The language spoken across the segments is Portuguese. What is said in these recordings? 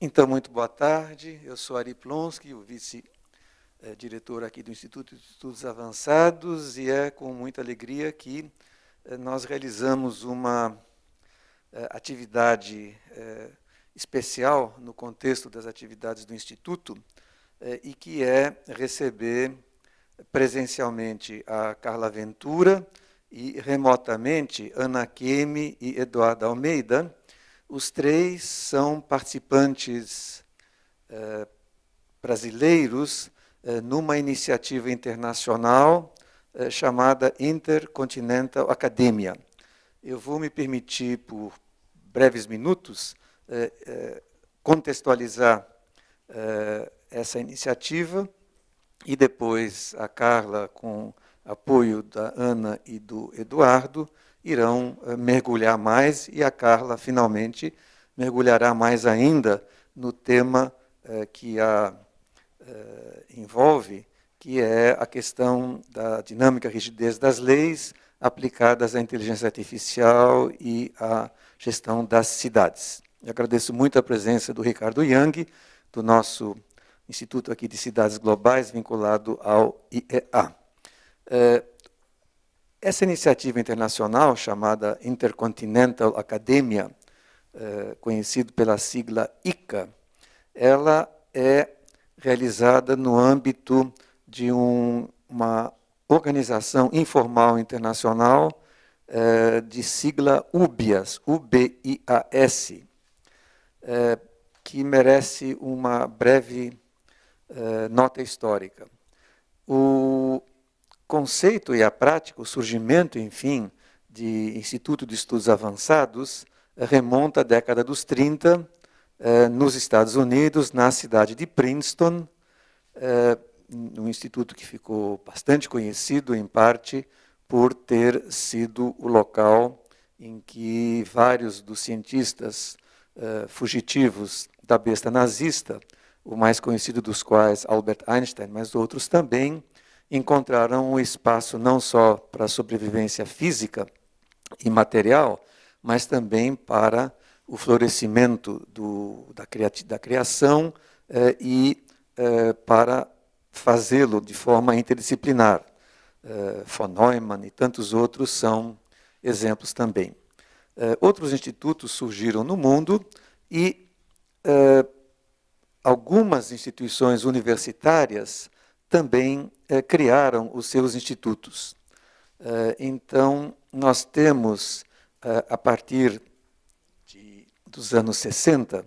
Então, muito boa tarde. Eu sou Ari Plonsky, o vice-diretor aqui do Instituto de Estudos Avançados, e é com muita alegria que nós realizamos uma atividade especial no contexto das atividades do Instituto, e que é receber presencialmente a Carla Ventura e remotamente Ana Kemi e Eduardo Almeida. Os três são participantes brasileiros numa iniciativa internacional chamada Intercontinental Academia. Eu vou me permitir, por breves minutos, contextualizar essa iniciativa, e depois a Carla, com apoio da Ana e do Eduardo, irão mergulhar mais, e a Carla, finalmente, mergulhará mais ainda no tema que a envolve, que é a questão da dinâmica rigidez das leis aplicadas à inteligência artificial e à gestão das cidades. Eu agradeço muito a presença do Ricardo Yang, do nosso Instituto aqui de Cidades Globais, vinculado ao IEA. Essa iniciativa internacional, chamada Intercontinental Academia, conhecido pela sigla ICA, ela é realizada no âmbito de uma organização informal internacional de sigla UBIAS, UBIAS, que merece uma breve nota histórica. O conceito e a prática, o surgimento, enfim, de Instituto de Estudos Avançados remonta à década dos 30, nos Estados Unidos, na cidade de Princeton, um instituto que ficou bastante conhecido, em parte, por ter sido o local em que vários dos cientistas fugitivos da besta nazista, o mais conhecido dos quais Albert Einstein, mas outros também, encontraram um espaço não só para a sobrevivência física e material, mas também para o florescimento da criação e para fazê-lo de forma interdisciplinar. Von Neumann e tantos outros são exemplos também. Outros institutos surgiram no mundo e algumas instituições universitárias também criaram os seus institutos. Então, nós temos, a partir dos anos 60,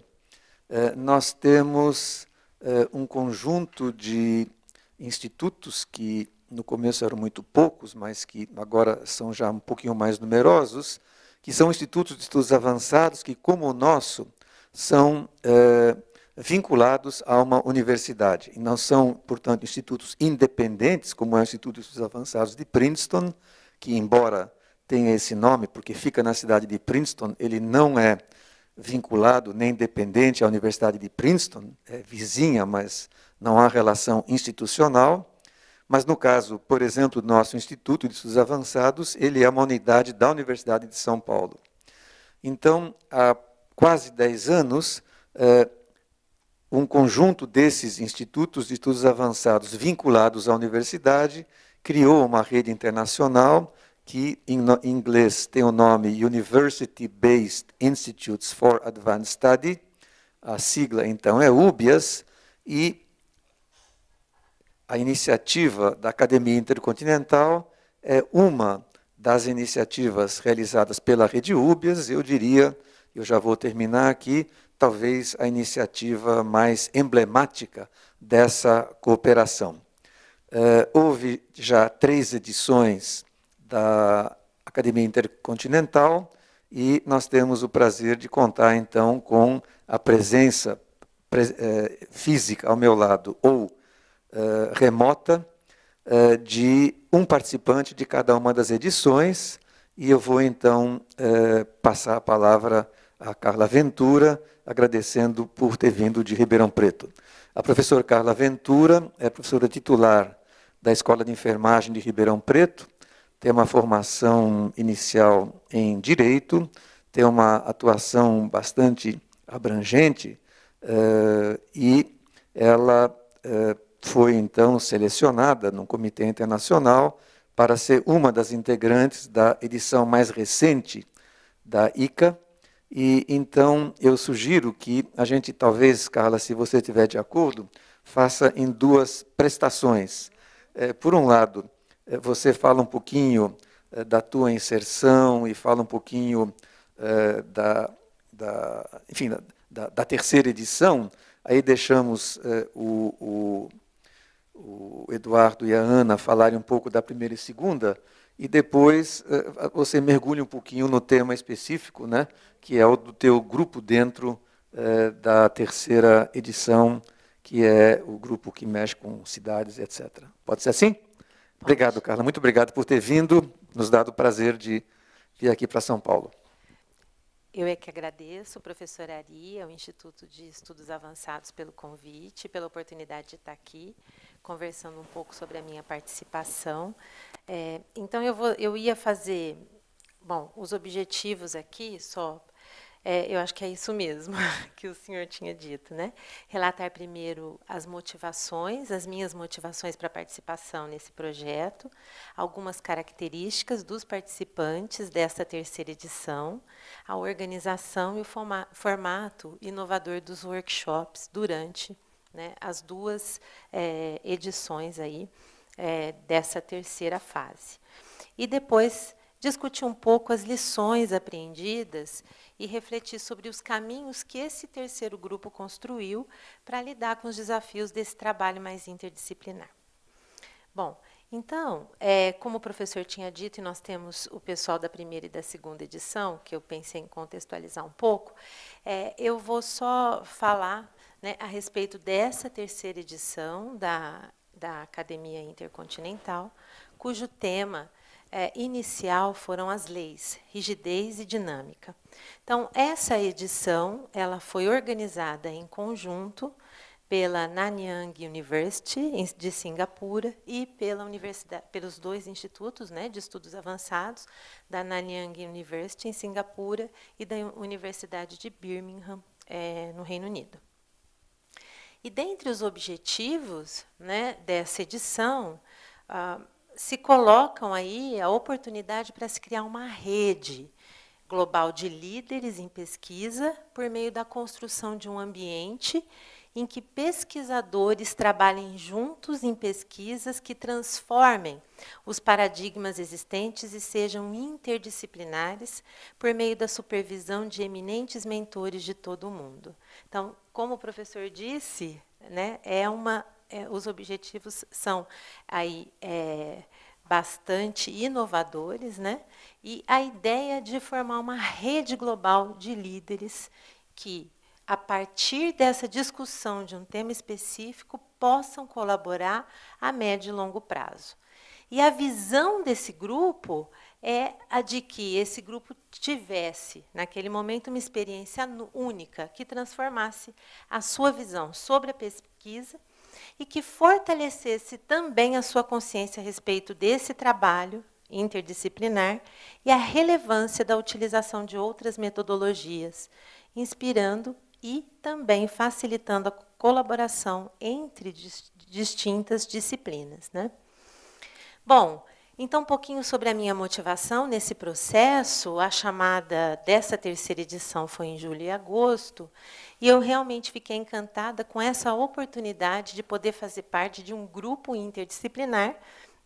nós temos um conjunto de institutos que no começo eram muito poucos, mas que agora são já um pouquinho mais numerosos, que são institutos de estudos avançados que, como o nosso, são vinculados a uma universidade. E não são, portanto, institutos independentes, como é o Instituto de Estudos Avançados de Princeton, que, embora tenha esse nome, porque fica na cidade de Princeton, ele não é vinculado nem dependente à Universidade de Princeton, é vizinha, mas não há relação institucional. Mas, no caso, por exemplo, do nosso Instituto de Estudos Avançados, ele é uma unidade da Universidade de São Paulo. Então, há quase 10 anos, um conjunto desses institutos de estudos avançados vinculados à universidade criou uma rede internacional que, em inglês, tem o nome University-Based Institutes for Advanced Study. A sigla, então, é UBIAS, e a iniciativa da Academia Intercontinental é uma das iniciativas realizadas pela rede UBIAS, eu diria, eu já vou terminar aqui, talvez a iniciativa mais emblemática dessa cooperação. Houve já 3 edições da Academia Intercontinental e nós temos o prazer de contar, então, com a presença física ao meu lado ou remota de um participante de cada uma das edições, e eu vou, então, passar a palavra a Carla Ventura, agradecendo por ter vindo de Ribeirão Preto. A professora Carla Ventura é professora titular da Escola de Enfermagem de Ribeirão Preto, tem uma formação inicial em Direito, tem uma atuação bastante abrangente e ela foi, então, selecionada num comitê internacional para ser uma das integrantes da edição mais recente da ICA. E, então, eu sugiro que a gente, talvez, Carla, se você estiver de acordo, faça em duas prestações. Por um lado, você fala um pouquinho da tua inserção e fala um pouquinho enfim, da terceira edição. Aí deixamos o Eduardo e a Ana falarem um pouco da primeira e segunda, e depois você mergulha um pouquinho no tema específico, né, que é o do teu grupo dentro da terceira edição, que é o grupo que mexe com cidades, etc. Pode ser assim? Obrigado, Carla. Muito obrigado por ter vindo, nos dado o prazer de vir aqui para São Paulo. Eu é que agradeço, professor Ari, ao Instituto de Estudos Avançados pelo convite, pela oportunidade de estar aqui, conversando um pouco sobre a minha participação. Então, eu ia fazer, bom, os objetivos aqui, eu acho que é isso mesmo que o senhor tinha dito, né? Relatar primeiro as motivações, as minhas motivações para a participação nesse projeto, algumas características dos participantes desta terceira edição, a organização e o formato inovador dos workshops durante, né, as duas edições aí, dessa terceira fase. E depois discutir um pouco as lições aprendidas e refletir sobre os caminhos que esse terceiro grupo construiu para lidar com os desafios desse trabalho mais interdisciplinar. Bom, então, como o professor tinha dito, e nós temos o pessoal da primeira e da segunda edição, que eu pensei em contextualizar um pouco, eu vou só falar, né, a respeito dessa terceira edição da Academia Intercontinental, cujo tema inicial foram as leis, rigidez e dinâmica. Então, essa edição ela foi organizada em conjunto pela Nanyang University, de Singapura, e pelos dois institutos, né, de estudos avançados, da Nanyang University, em Singapura, e da Universidade de Birmingham, no Reino Unido. E, dentre os objetivos, né, dessa edição, se colocam aí a oportunidade para se criar uma rede global de líderes em pesquisa por meio da construção de um ambiente em que pesquisadores trabalhem juntos em pesquisas que transformem os paradigmas existentes e sejam interdisciplinares por meio da supervisão de eminentes mentores de todo o mundo. Então, como o professor disse, né, os objetivos são aí bastante inovadores, né? E a ideia de formar uma rede global de líderes que, a partir dessa discussão de um tema específico, possam colaborar a médio e longo prazo. E a visão desse grupo é a de que esse grupo tivesse, naquele momento, uma experiência única, que transformasse a sua visão sobre a pesquisa e que fortalecesse também a sua consciência a respeito desse trabalho interdisciplinar e a relevância da utilização de outras metodologias, inspirando e também facilitando a colaboração entre distintas disciplinas, né? Bom, então, um pouquinho sobre a minha motivação nesse processo. A chamada dessa terceira edição foi em julho e agosto, e eu realmente fiquei encantada com essa oportunidade de poder fazer parte de um grupo interdisciplinar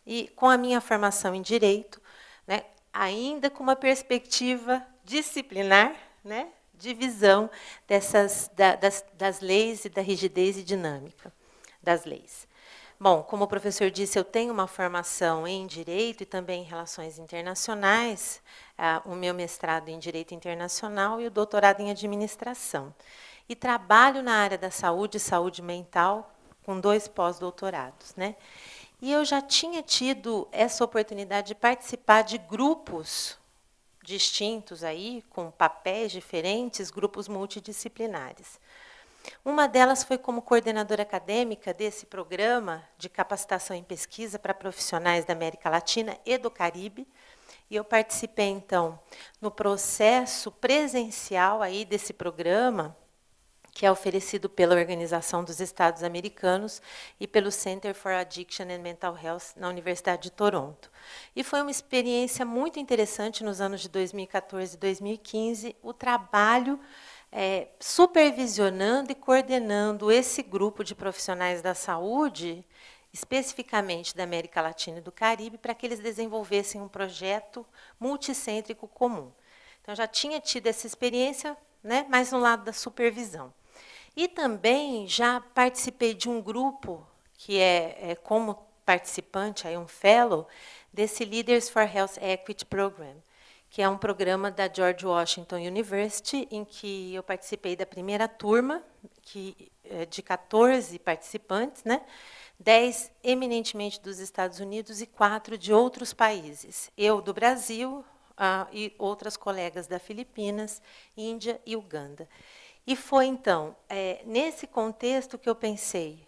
e com a minha formação em Direito, né, ainda com uma perspectiva disciplinar, né, de visão das leis e da rigidez e dinâmica das leis. Bom, como o professor disse, eu tenho uma formação em Direito e também em Relações Internacionais, o meu mestrado em Direito Internacional e o doutorado em Administração. E trabalho na área da saúde e saúde mental com 2 pós-doutorados, né? E eu já tinha tido essa oportunidade de participar de grupos distintos aí, com papéis diferentes, grupos multidisciplinares. Uma delas foi como coordenadora acadêmica desse programa de capacitação em pesquisa para profissionais da América Latina e do Caribe. E eu participei, então, no processo presencial aí desse programa, que é oferecido pela Organização dos Estados Americanos e pelo Center for Addiction and Mental Health na Universidade de Toronto. E foi uma experiência muito interessante nos anos de 2014 e 2015, o trabalho supervisionando e coordenando esse grupo de profissionais da saúde, especificamente da América Latina e do Caribe, para que eles desenvolvessem um projeto multicêntrico comum. Então, já tinha tido essa experiência, né, mais no lado da supervisão. E também já participei de um grupo, que é como participante, aí um fellow, desse Leaders for Health Equity Program, que é um programa da George Washington University, em que eu participei da primeira turma, de 14 participantes, né? 10 eminentemente dos Estados Unidos e 4 de outros países. Eu, do Brasil, e outras colegas da Filipinas, Índia e Uganda. E foi, então, nesse contexto que eu pensei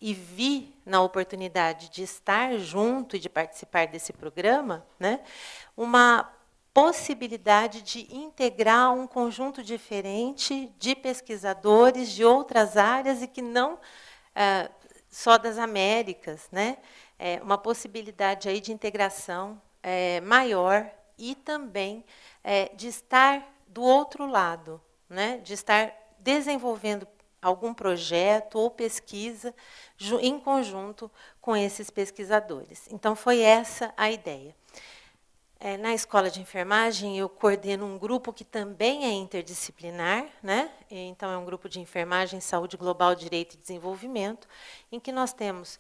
e vi na oportunidade de estar junto e de participar desse programa, né, uma possibilidade de integrar um conjunto diferente de pesquisadores de outras áreas e que não só das Américas, né, uma possibilidade aí de integração maior e também de estar do outro lado, né, de estar desenvolvendo algum projeto ou pesquisa em conjunto com esses pesquisadores. Então, foi essa a ideia. Na Escola de Enfermagem, eu coordeno um grupo que também é interdisciplinar, né? Então, é um grupo de enfermagem, saúde global, direito e desenvolvimento, em que nós temos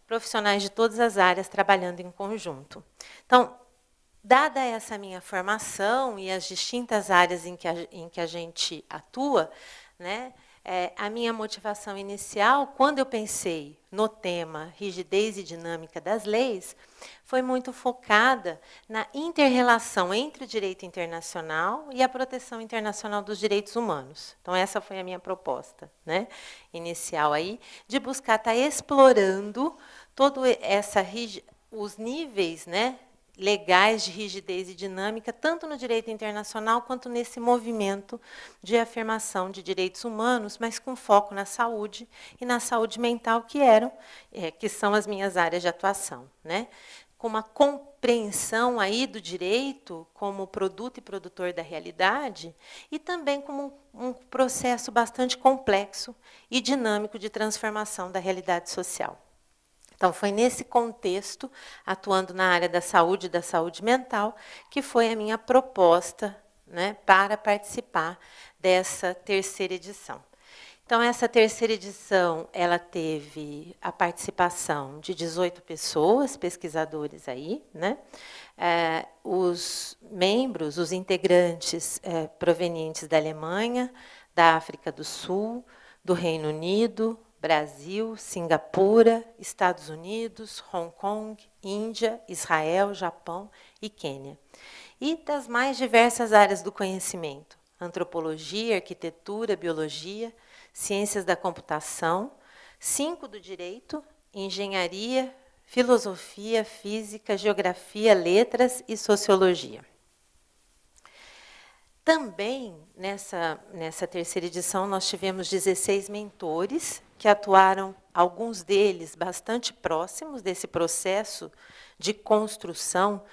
profissionais de todas as áreas trabalhando em conjunto. Então, dada essa minha formação e as distintas áreas em que a gente atua, né, a minha motivação inicial, quando eu pensei no tema rigidez e dinâmica das leis, foi muito focada na inter-relação entre o direito internacional e a proteção internacional dos direitos humanos. Então, essa foi a minha proposta, né, inicial, aí, de buscar estar explorando os níveis, né, legais de rigidez e dinâmica, tanto no direito internacional quanto nesse movimento de afirmação de direitos humanos, mas com foco na saúde e na saúde mental, que são as minhas áreas de atuação, né? Com uma compreensão aí do direito como produto e produtor da realidade e também como um processo bastante complexo e dinâmico de transformação da realidade social. Então, foi nesse contexto, atuando na área da saúde e da saúde mental, que foi a minha proposta, né, para participar dessa terceira edição. Então, essa terceira edição, ela teve a participação de 18 pessoas, pesquisadores aí, né? Os membros, os integrantes provenientes da Alemanha, da África do Sul, do Reino Unido, Brasil, Singapura, Estados Unidos, Hong Kong, Índia, Israel, Japão e Quênia. E das mais diversas áreas do conhecimento: antropologia, arquitetura, biologia, ciências da computação, 5 do direito, engenharia, filosofia, física, geografia, letras e sociologia. Também, nessa terceira edição, nós tivemos 16 mentores que atuaram, alguns deles bastante próximos desse processo de construção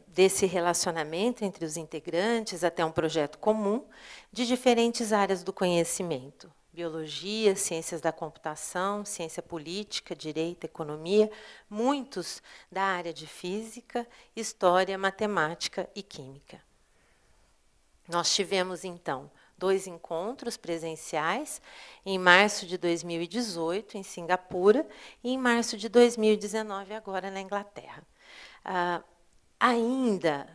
desse relacionamento entre os integrantes até um projeto comum, de diferentes áreas do conhecimento: biologia, ciências da computação, ciência política, direito, economia, muitos da área de física, história, matemática e química. Nós tivemos, então, 2 encontros presenciais, em março de 2018, em Singapura, e em março de 2019, agora na Inglaterra. Ainda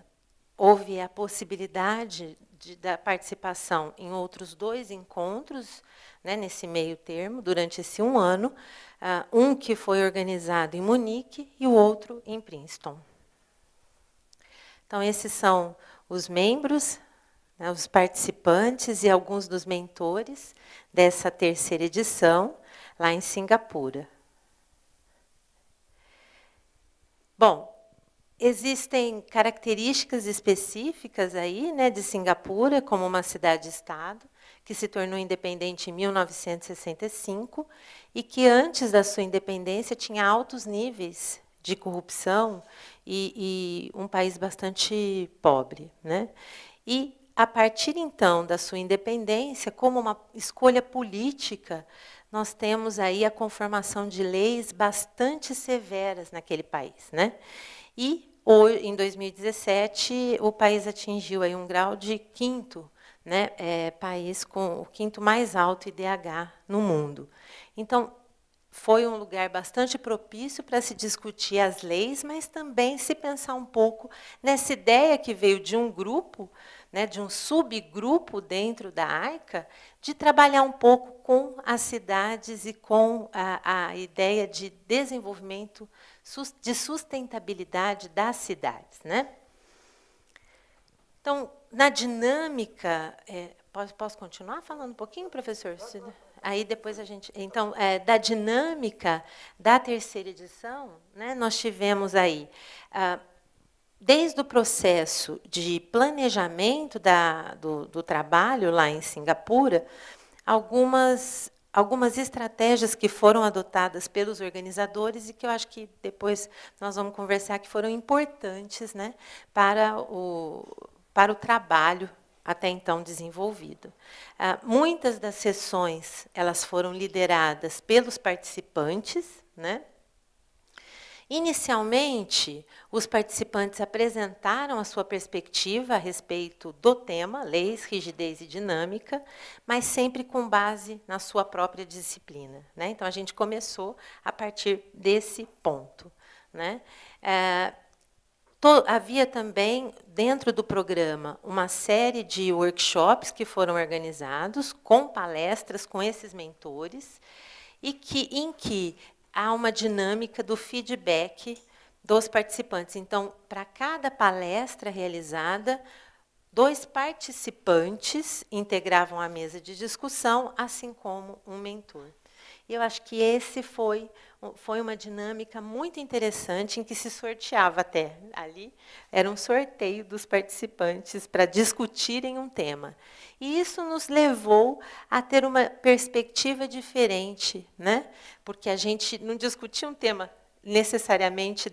houve a possibilidade da participação em outros 2 encontros, né, nesse meio termo, durante esse 1 ano, um que foi organizado em Munique e o outro em Princeton. Então, esses são os membros, os participantes e alguns dos mentores dessa terceira edição, lá em Singapura. Bom, existem características específicas aí, né, de Singapura, como uma cidade-estado, que se tornou independente em 1965 e que, antes da sua independência, tinha altos níveis de corrupção e um país bastante pobre, né? E, a partir, então, da sua independência, como uma escolha política, nós temos aí a conformação de leis bastante severas naquele país, né? E, em 2017, o país atingiu aí um grau de quinto, né, país com o quinto mais alto IDH no mundo. Então, foi um lugar bastante propício para se discutir as leis, mas também se pensar um pouco nessa ideia que veio de um grupo, né, de um subgrupo dentro da AICA, de trabalhar um pouco com as cidades e com a ideia de desenvolvimento, de sustentabilidade das cidades, né? Então, na dinâmica, posso continuar falando um pouquinho, professor? Aí depois a gente. Então, da dinâmica da terceira edição, né, nós tivemos aí, desde o processo de planejamento do trabalho lá em Singapura, algumas estratégias que foram adotadas pelos organizadores e que eu acho que depois nós vamos conversar, que foram importantes, né, para o trabalho até então desenvolvido. Muitas das sessões elas foram lideradas pelos participantes, né? Inicialmente, os participantes apresentaram a sua perspectiva a respeito do tema, leis, rigidez e dinâmica, mas sempre com base na sua própria disciplina, né? Então, a gente começou a partir desse ponto, né? Havia também, dentro do programa, uma série de workshops que foram organizados, com palestras com esses mentores, e em que há uma dinâmica do feedback dos participantes. Então, para cada palestra realizada, 2 participantes integravam a mesa de discussão, assim como um mentor. E eu acho que esse foi uma dinâmica muito interessante, em que se sorteava até ali, era um sorteio dos participantes para discutirem um tema. E isso nos levou a ter uma perspectiva diferente, né? Porque a gente não discutia um tema necessariamente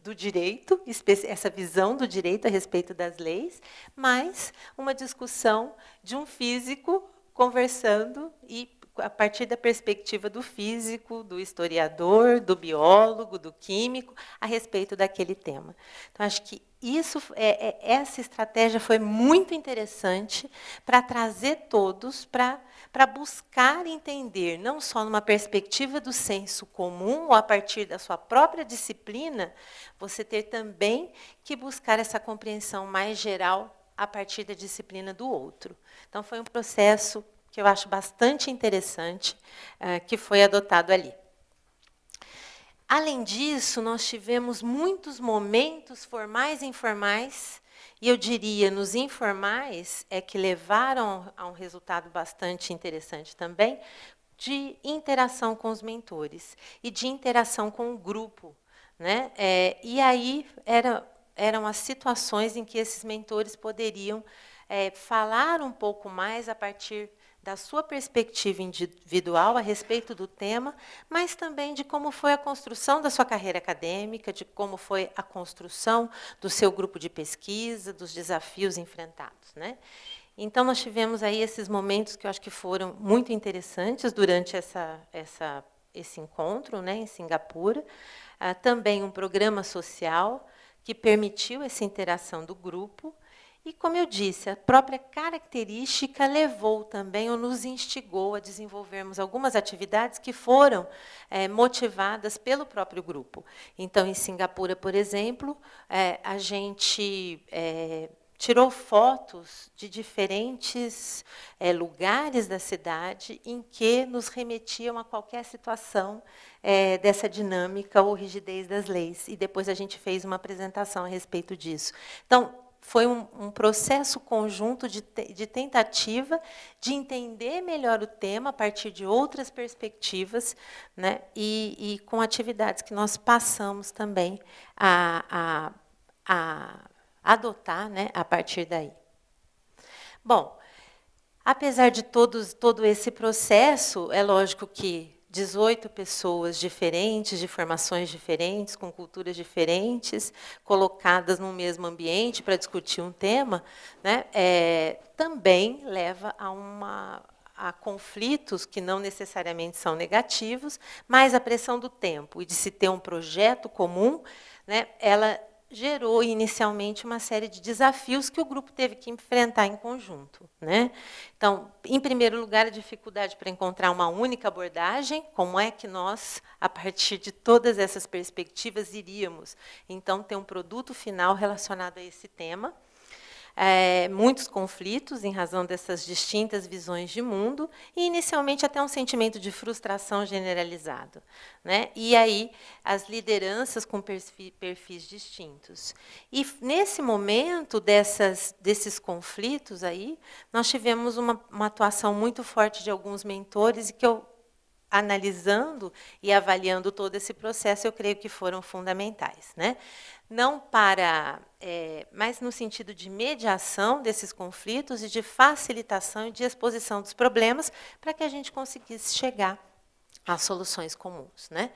do direito, essa visão do direito a respeito das leis, mas uma discussão de um físico conversando e a partir da perspectiva do físico, do historiador, do biólogo, do químico, a respeito daquele tema. Então, acho que essa estratégia foi muito interessante para trazer todos para buscar entender, não só numa perspectiva do senso comum, ou a partir da sua própria disciplina, você ter também que buscar essa compreensão mais geral a partir da disciplina do outro. Então, foi um processo que eu acho bastante interessante, que foi adotado ali. Além disso, nós tivemos muitos momentos formais e informais, e eu diria, nos informais, que levaram a um resultado bastante interessante também, de interação com os mentores e de interação com o grupo, né? E aí eram as situações em que esses mentores poderiam falar um pouco mais a partir da sua perspectiva individual a respeito do tema, mas também de como foi a construção da sua carreira acadêmica, de como foi a construção do seu grupo de pesquisa, dos desafios enfrentados, né? Então, nós tivemos aí esses momentos que eu acho que foram muito interessantes durante esse encontro, né, em Singapura. Também um programa social que permitiu essa interação do grupo. E, como eu disse, a própria característica levou também, ou nos instigou a desenvolvermos algumas atividades que foram motivadas pelo próprio grupo. Então, em Singapura, por exemplo, a gente tirou fotos de diferentes lugares da cidade em que nos remetiam a qualquer situação dessa dinâmica ou rigidez das leis. E depois a gente fez uma apresentação a respeito disso. Então, foi um processo conjunto de tentativa de entender melhor o tema a partir de outras perspectivas, né, e com atividades que nós passamos também a adotar, né, a partir daí. Bom, Apesar de todo esse processo, é lógico que 18 pessoas diferentes, de formações diferentes, com culturas diferentes, colocadas no mesmo ambiente para discutir um tema, né, também leva a conflitos que não necessariamente são negativos, mas a pressão do tempo e de se ter um projeto comum, né, ela gerou inicialmente uma série de desafios que o grupo teve que enfrentar em conjunto, né? Então, em primeiro lugar, a dificuldade para encontrar uma única abordagem, como é que nós, a partir de todas essas perspectivas, iríamos, então, ter um produto final relacionado a esse tema. Muitos conflitos em razão dessas distintas visões de mundo e, inicialmente, até um sentimento de frustração generalizado, né? E aí, as lideranças com perfis distintos. E, nesse momento desses conflitos, aí, nós tivemos uma atuação muito forte de alguns mentores e que eu, analisando e avaliando todo esse processo, eu creio que foram fundamentais, né? Não para, mas no sentido de mediação desses conflitos e de facilitação e de exposição dos problemas para que a gente conseguisse chegar a soluções comuns, né?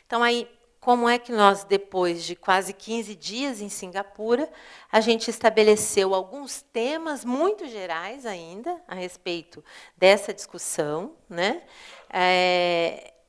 Então, aí, como é que nós, depois de quase 15 dias em Singapura, a gente estabeleceu alguns temas muito gerais ainda a respeito dessa discussão, né?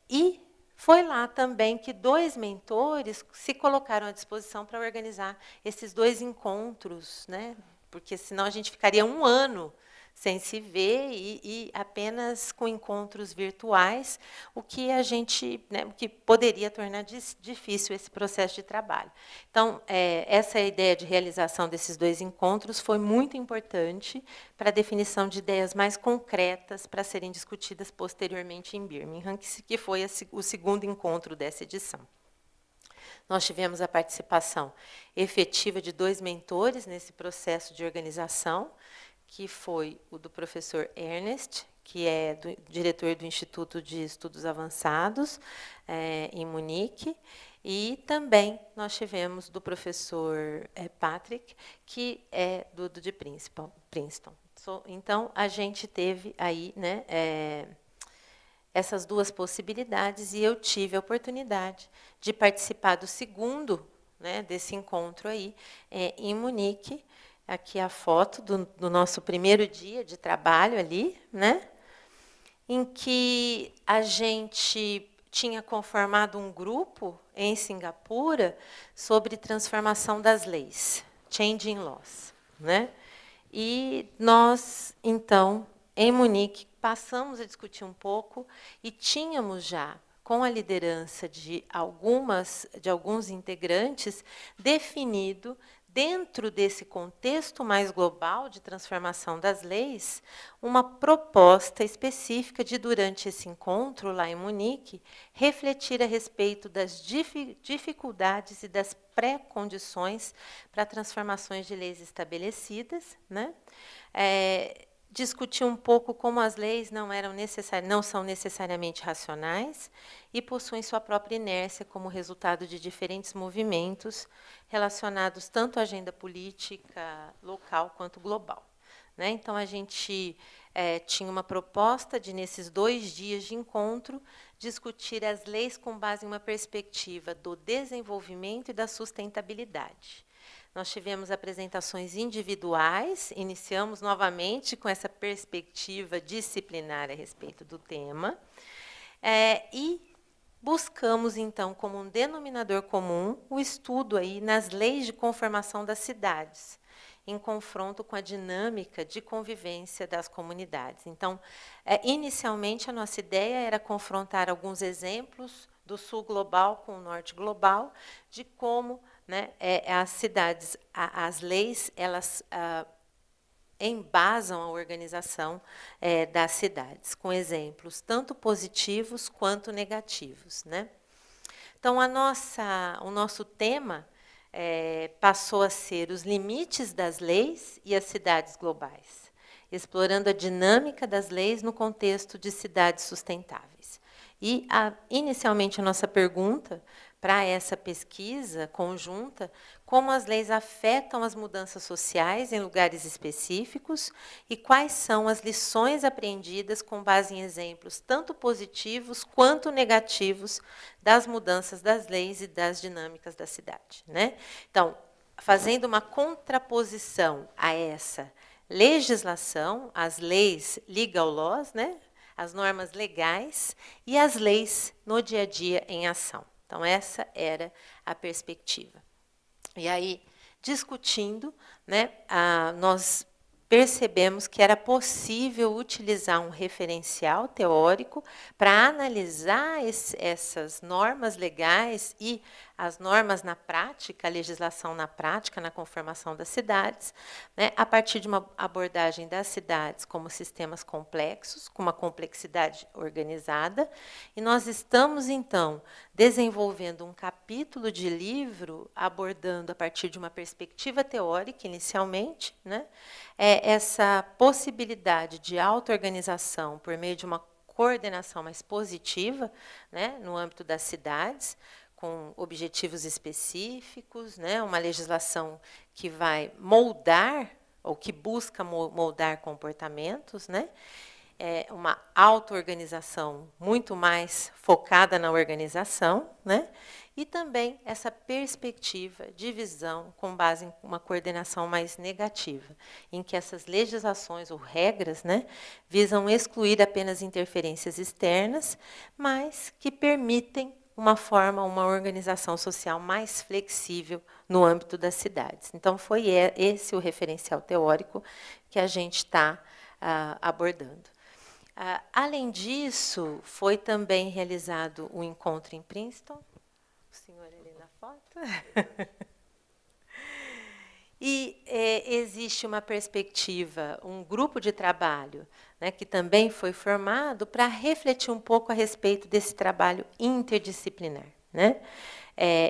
E foi lá também que 2 mentores se colocaram à disposição para organizar esses 2 encontros, né? Porque senão a gente ficaria um ano sem se ver e apenas com encontros virtuais, o que a gente, né, o que poderia tornar difícil esse processo de trabalho. Então, essa ideia de realização desses 2 encontros foi muito importante para a definição de ideias mais concretas para serem discutidas posteriormente em Birmingham, que foi o segundo encontro dessa edição. Nós tivemos a participação efetiva de 2 mentores nesse processo de organização, que foi o do professor Ernest, que é diretor do Instituto de Estudos Avançados, em Munique, e também nós tivemos do professor Patrick, que é de Princeton. Então, a gente teve aí, né, essas 2 possibilidades, e eu tive a oportunidade de participar do segundo, né, desse encontro aí, em Munique. Aqui a foto do nosso primeiro dia de trabalho ali, né? Em que a gente tinha conformado um grupo em Singapura sobre transformação das leis, changing laws, né? E nós, então, em Munique, passamos a discutir um pouco e tínhamos já, com a liderança de alguns integrantes, definido, dentro desse contexto mais global de transformação das leis, uma proposta específica de, durante esse encontro lá em Munique, refletir a respeito das dificuldades e das pré-condições para transformações de leis estabelecidas, né? Discutir um pouco como as leis não são necessariamente racionais e possuem sua própria inércia como resultado de diferentes movimentos relacionados tanto à agenda política local quanto global, né? Então, a gente tinha uma proposta de, nesses 2 dias de encontro, discutir as leis com base em uma perspectiva do desenvolvimento e da sustentabilidade. Nós tivemos apresentações individuais, iniciamos novamente com essa perspectiva disciplinar a respeito do tema, e buscamos, então, como um denominador comum, o estudo aí nas leis de conformação das cidades, em confronto com a dinâmica de convivência das comunidades. Então, inicialmente, a nossa ideia era confrontar alguns exemplos do sul global com o norte global, de como, né, as cidades, as leis, elas embasam a organização das cidades, com exemplos tanto positivos quanto negativos, né? Então, o nosso tema passou a ser os limites das leis e as cidades globais, explorando a dinâmica das leis no contexto de cidades sustentáveis. E, inicialmente, a nossa pergunta para essa pesquisa conjunta como as leis afetam as mudanças sociais em lugares específicos e quais são as lições aprendidas com base em exemplos tanto positivos quanto negativos das mudanças das leis e das dinâmicas da cidade, né? Então, fazendo uma contraposição a essa legislação, as leis legal laws, né? As normas legais e as leis no dia a dia em ação. Então, essa era a perspectiva. E aí, discutindo, né, nós percebemos que era possível utilizar um referencial teórico para analisar essas normas legais e as normas na prática, a legislação na prática, na conformação das cidades, né, a partir de uma abordagem das cidades como sistemas complexos, com uma complexidade organizada. E nós estamos, então, desenvolvendo um capítulo de livro abordando, a partir de uma perspectiva teórica, inicialmente, né, essa possibilidade de auto-organização por meio de uma coordenação mais positiva, né, no âmbito das cidades, com objetivos específicos, né, uma legislação que vai moldar, ou que busca moldar comportamentos, né, uma auto-organização muito mais focada na organização, né, e também essa perspectiva de visão com base em uma coordenação mais negativa, em que essas legislações ou regras, né, visam excluir apenas interferências externas, mas que permitem uma organização social mais flexível no âmbito das cidades. Então, foi esse o referencial teórico que a gente está abordando. Além disso, foi também realizado um encontro em Princeton, o senhor ali na foto. E existe uma perspectiva, um grupo de trabalho, né, que também foi formado para refletir um pouco a respeito desse trabalho interdisciplinar, né?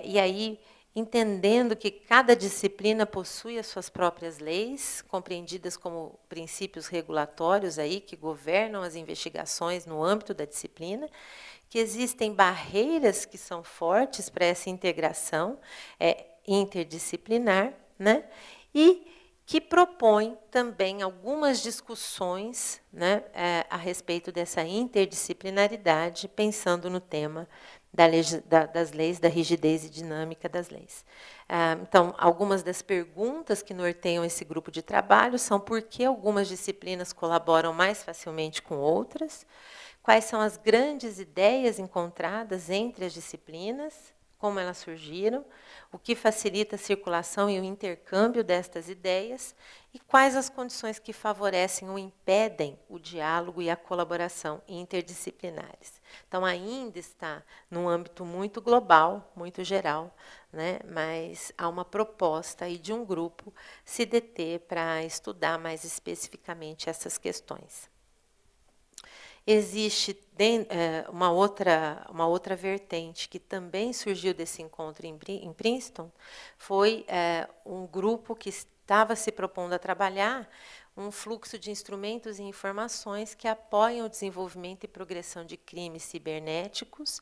E aí, entendendo que cada disciplina possui as suas próprias leis, compreendidas como princípios regulatórios aí, que governam as investigações no âmbito da disciplina, que existem barreiras que são fortes para essa integração interdisciplinar, né? E que propõe também algumas discussões, né, a respeito dessa interdisciplinaridade, pensando no tema das leis, da rigidez e dinâmica das leis. Então, algumas das perguntas que norteiam esse grupo de trabalho são por que algumas disciplinas colaboram mais facilmente com outras, quais são as grandes ideias encontradas entre as disciplinas, como elas surgiram, o que facilita a circulação e o intercâmbio destas ideias e quais as condições que favorecem ou impedem o diálogo e a colaboração interdisciplinares. Então, ainda está num âmbito muito global, muito geral, né? Mas há uma proposta aí de um grupo se deter para estudar mais especificamente essas questões. Existe uma outra vertente que também surgiu desse encontro em Princeton, foi um grupo que estava se propondo a trabalhar um fluxo de instrumentos e informações que apoiam o desenvolvimento e progressão de crimes cibernéticos.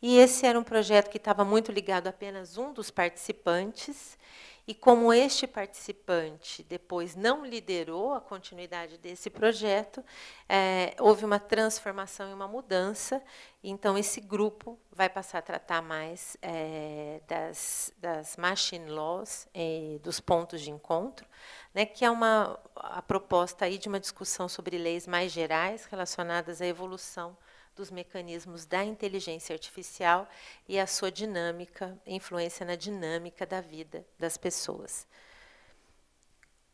E esse era um projeto que estava muito ligado a apenas um dos participantes. E como este participante depois não liderou a continuidade desse projeto, houve uma transformação e uma mudança. Então, esse grupo vai passar a tratar mais das machine laws, dos pontos de encontro, né, que é a proposta aí de uma discussão sobre leis mais gerais relacionadas à evolução dos mecanismos da inteligência artificial e a sua dinâmica, influência na dinâmica da vida das pessoas.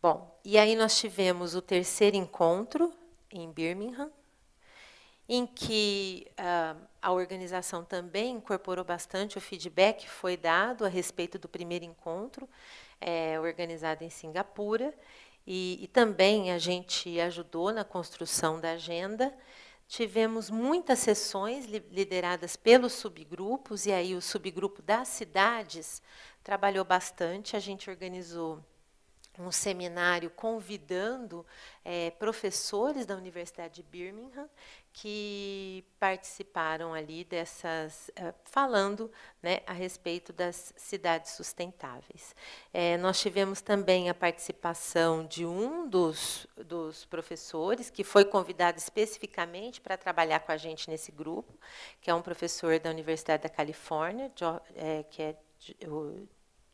Bom, e aí nós tivemos o terceiro encontro em Birmingham, em que a organização também incorporou bastante o feedback que foi dado a respeito do primeiro encontro, organizado em Singapura, e também a gente ajudou na construção da agenda. Tivemos muitas sessões lideradas pelos subgrupos, e aí o subgrupo das cidades trabalhou bastante. A gente organizou um seminário convidando professores da Universidade de Birmingham, que participaram ali dessas, falando, né, a respeito das cidades sustentáveis. Nós tivemos também a participação de um dos professores, que foi convidado especificamente para trabalhar com a gente nesse grupo, que é um professor da Universidade da Califórnia, que é o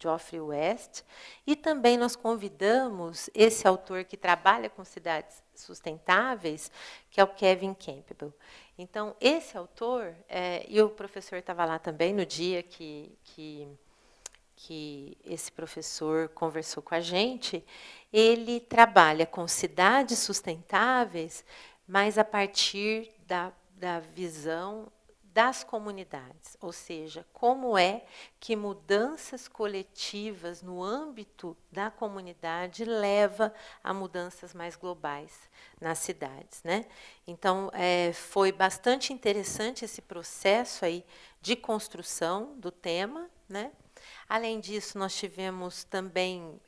Geoffrey West, e também nós convidamos esse autor que trabalha com cidades sustentáveis, que é o Kevin Campbell. Então, esse autor, e o professor estava lá também no dia que esse professor conversou com a gente, ele trabalha com cidades sustentáveis, mas a partir da visão das comunidades, ou seja, como é que mudanças coletivas no âmbito da comunidade leva a mudanças mais globais nas cidades, né? Então, foi bastante interessante esse processo aí de construção do tema, né? Além disso, nós tivemos também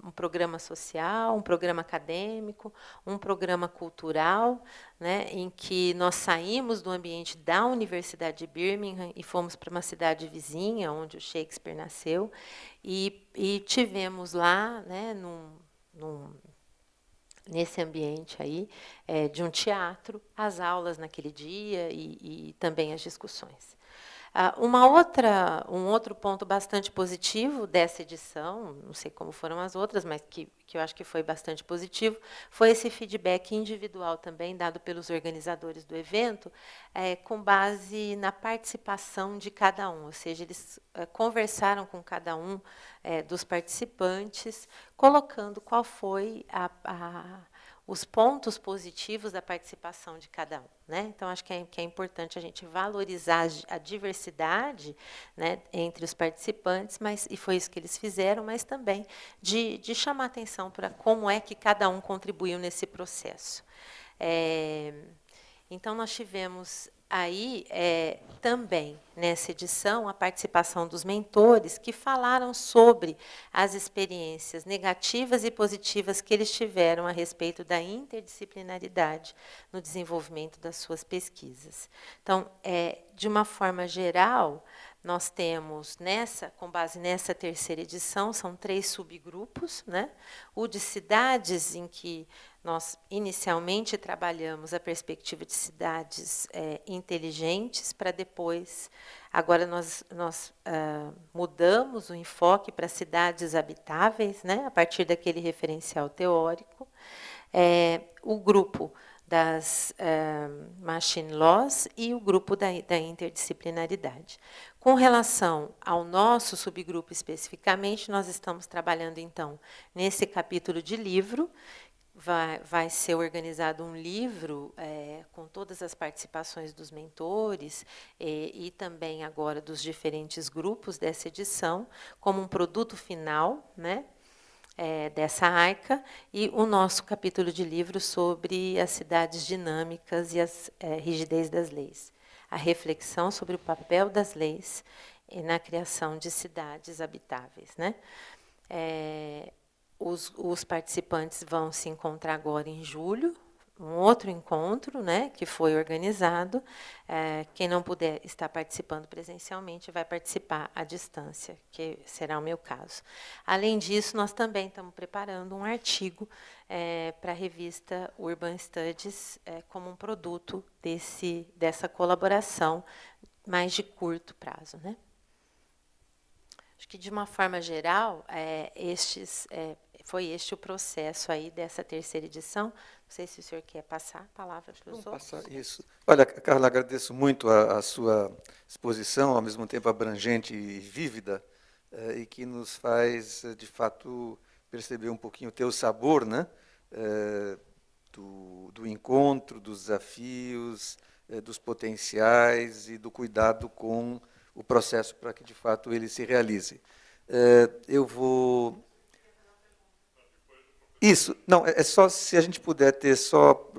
um programa social, um programa acadêmico, um programa cultural, né, em que nós saímos do ambiente da Universidade de Birmingham e fomos para uma cidade vizinha, onde o Shakespeare nasceu, e tivemos lá, né, nesse ambiente aí, de um teatro, as aulas naquele dia e também as discussões. Um outro ponto bastante positivo dessa edição, não sei como foram as outras, mas que eu acho que foi bastante positivo, foi esse feedback individual também dado pelos organizadores do evento, com base na participação de cada um, ou seja, eles conversaram com cada um dos participantes, colocando qual foi os pontos positivos da participação de cada um, né? Então, acho que é importante a gente valorizar a diversidade, né, entre os participantes, e foi isso que eles fizeram, mas também de chamar atenção para como é que cada um contribuiu nesse processo. Então, nós tivemos aí também, nessa edição, a participação dos mentores, que falaram sobre as experiências negativas e positivas que eles tiveram a respeito da interdisciplinaridade no desenvolvimento das suas pesquisas. Então, de uma forma geral, nós temos, com base nessa terceira edição, são 3 subgrupos, né? O de cidades, em que nós inicialmente trabalhamos a perspectiva de cidades inteligentes, para depois, agora nós mudamos o enfoque para cidades habitáveis, né? A partir daquele referencial teórico. O grupo das machine laws e o grupo da interdisciplinaridade. Com relação ao nosso subgrupo especificamente, nós estamos trabalhando, então, nesse capítulo de livro. Vai ser organizado um livro com todas as participações dos mentores e também agora dos diferentes grupos dessa edição, como um produto final, né, dessa AICA, e o nosso capítulo de livro sobre as cidades dinâmicas e as rigidez das leis. A reflexão sobre o papel das leis na criação de cidades habitáveis, né? Os participantes vão se encontrar agora em julho, um outro encontro, né, que foi organizado. Quem não puder estar participando presencialmente vai participar à distância, que será o meu caso. Além disso, nós também estamos preparando um artigo para a revista Urban Studies, como um produto dessa colaboração mais de curto prazo, né? Acho que, de uma forma geral, foi este o processo aí dessa terceira edição. Não sei se o senhor quer passar a palavra para os outros. Vamos passar isso. Olha, Carla, agradeço muito a sua exposição, ao mesmo tempo abrangente e vívida, e que nos faz, de fato, perceber um pouquinho o teu sabor, né? Do encontro, dos desafios, dos potenciais e do cuidado com o processo para que, de fato, ele se realize. Eu vou... Isso, não, é só se a gente puder ter só,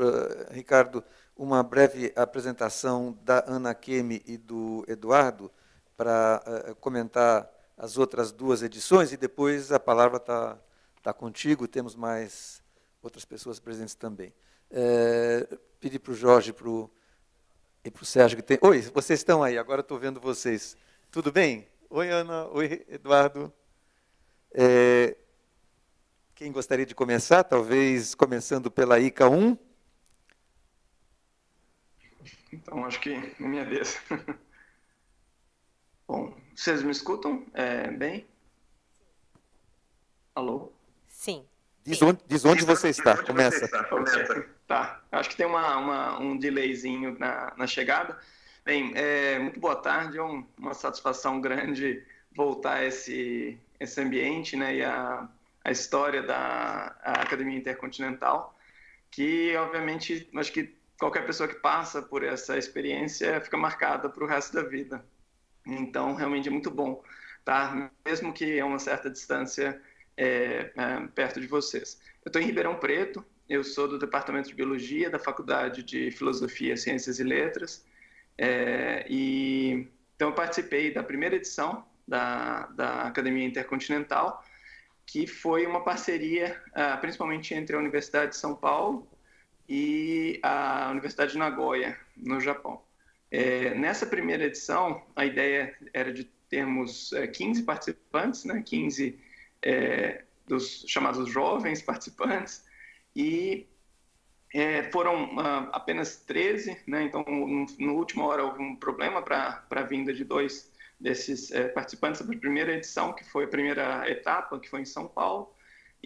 Ricardo, uma breve apresentação da Ana Kemi e do Eduardo para comentar as outras 2 edições, e depois a palavra está contigo, temos mais outras pessoas presentes também. Pedir para o Jorge, para o E para o Sérgio que tem... Oi, vocês estão aí, agora estou vendo vocês. Tudo bem? Oi, Ana. Oi, Eduardo. Quem gostaria de começar? Talvez começando pela ICA 1. Então, acho que é minha vez. Bom, vocês me escutam bem? Alô? Sim. Diz onde você está. Começa. Tá. Acho que tem um delayzinho na chegada. Bem, muito boa tarde. É uma satisfação grande voltar a esse ambiente, né, e a história da Academia Intercontinental, que, obviamente, acho que qualquer pessoa que passa por essa experiência fica marcada para o resto da vida. Então, realmente é muito bom, tá? Mesmo que a uma certa distância perto de vocês. Eu estou em Ribeirão Preto, eu sou do Departamento de Biologia da Faculdade de Filosofia, Ciências e Letras, então eu participei da primeira edição da Academia Intercontinental, que foi uma parceria principalmente entre a Universidade de São Paulo e a Universidade de Nagoya, no Japão. Nessa primeira edição, a ideia era de termos 15 participantes, né, 15 dos chamados jovens participantes, e foram apenas 13, né, então no última hora houve um problema para a vinda de 2 desses participantes da primeira edição, que foi a primeira etapa, que foi em São Paulo,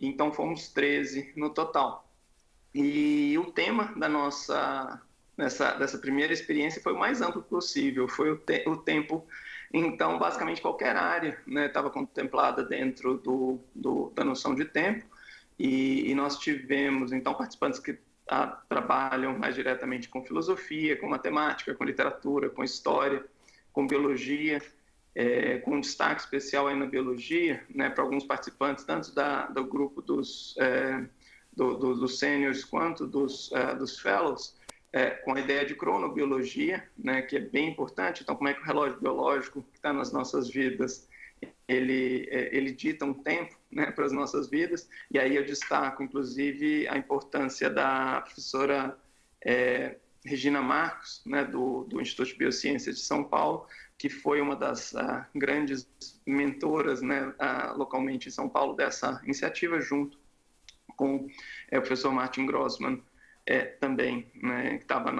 então fomos 13 no total. E o tema dessa primeira experiência foi o mais amplo possível, foi o tempo. Então, basicamente, qualquer área estava contemplada dentro da noção de tempo, e nós tivemos, então, participantes que trabalham mais diretamente com filosofia, com matemática, com literatura, com história, com biologia, com destaque especial aí na biologia, né, para alguns participantes, tanto do grupo dos sêniors quanto dos fellows, com a ideia de cronobiologia, né, que é bem importante. Então, como é que o relógio biológico que está nas nossas vidas, ele dita um tempo, né, para as nossas vidas. E aí eu destaco, inclusive, a importância da professora Regina Marcos, né, do Instituto de Biociências de São Paulo, que foi uma das grandes mentoras, né, localmente em São Paulo dessa iniciativa, junto com o professor Martin Grossman, também, né, que estava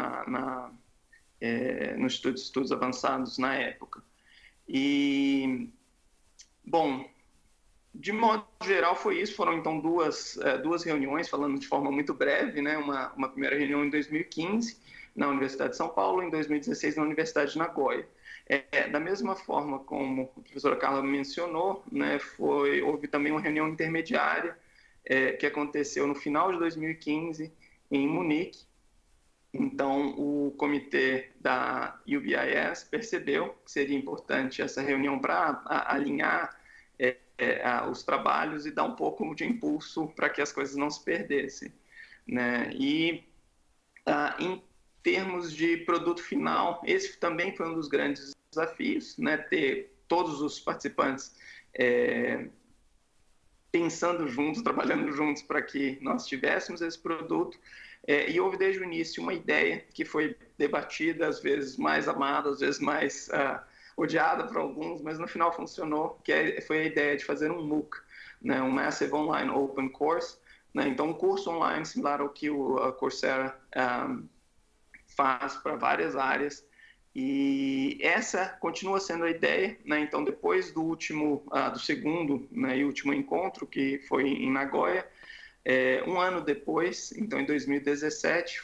no Instituto de Estudos Avançados na época. E, bom, de modo geral foi isso. Foram então duas reuniões, falando de forma muito breve, né, uma primeira reunião em 2015 na Universidade de São Paulo, em 2016 na Universidade de Nagoya. Da mesma forma como a professora Carla mencionou, né, houve também uma reunião intermediária que aconteceu no final de 2015 em Munique. Então, o comitê da UBIS percebeu que seria importante essa reunião para alinhar os trabalhos e dar um pouco de impulso para que as coisas não se perdessem, né? E em termos de produto final, esse também foi um dos grandes desafios, né? Ter todos os participantes pensando juntos, trabalhando juntos para que nós tivéssemos esse produto. E houve desde o início uma ideia que foi debatida, às vezes mais amada, às vezes mais odiada por alguns, mas no final funcionou, que foi a ideia de fazer um MOOC, né, um Massive Online Open Course, né, então um curso online similar ao que a Coursera faz para várias áreas. E essa continua sendo a ideia, né? Então, depois do segundo, né, e último encontro, que foi em Nagoya, um ano depois, então em 2017,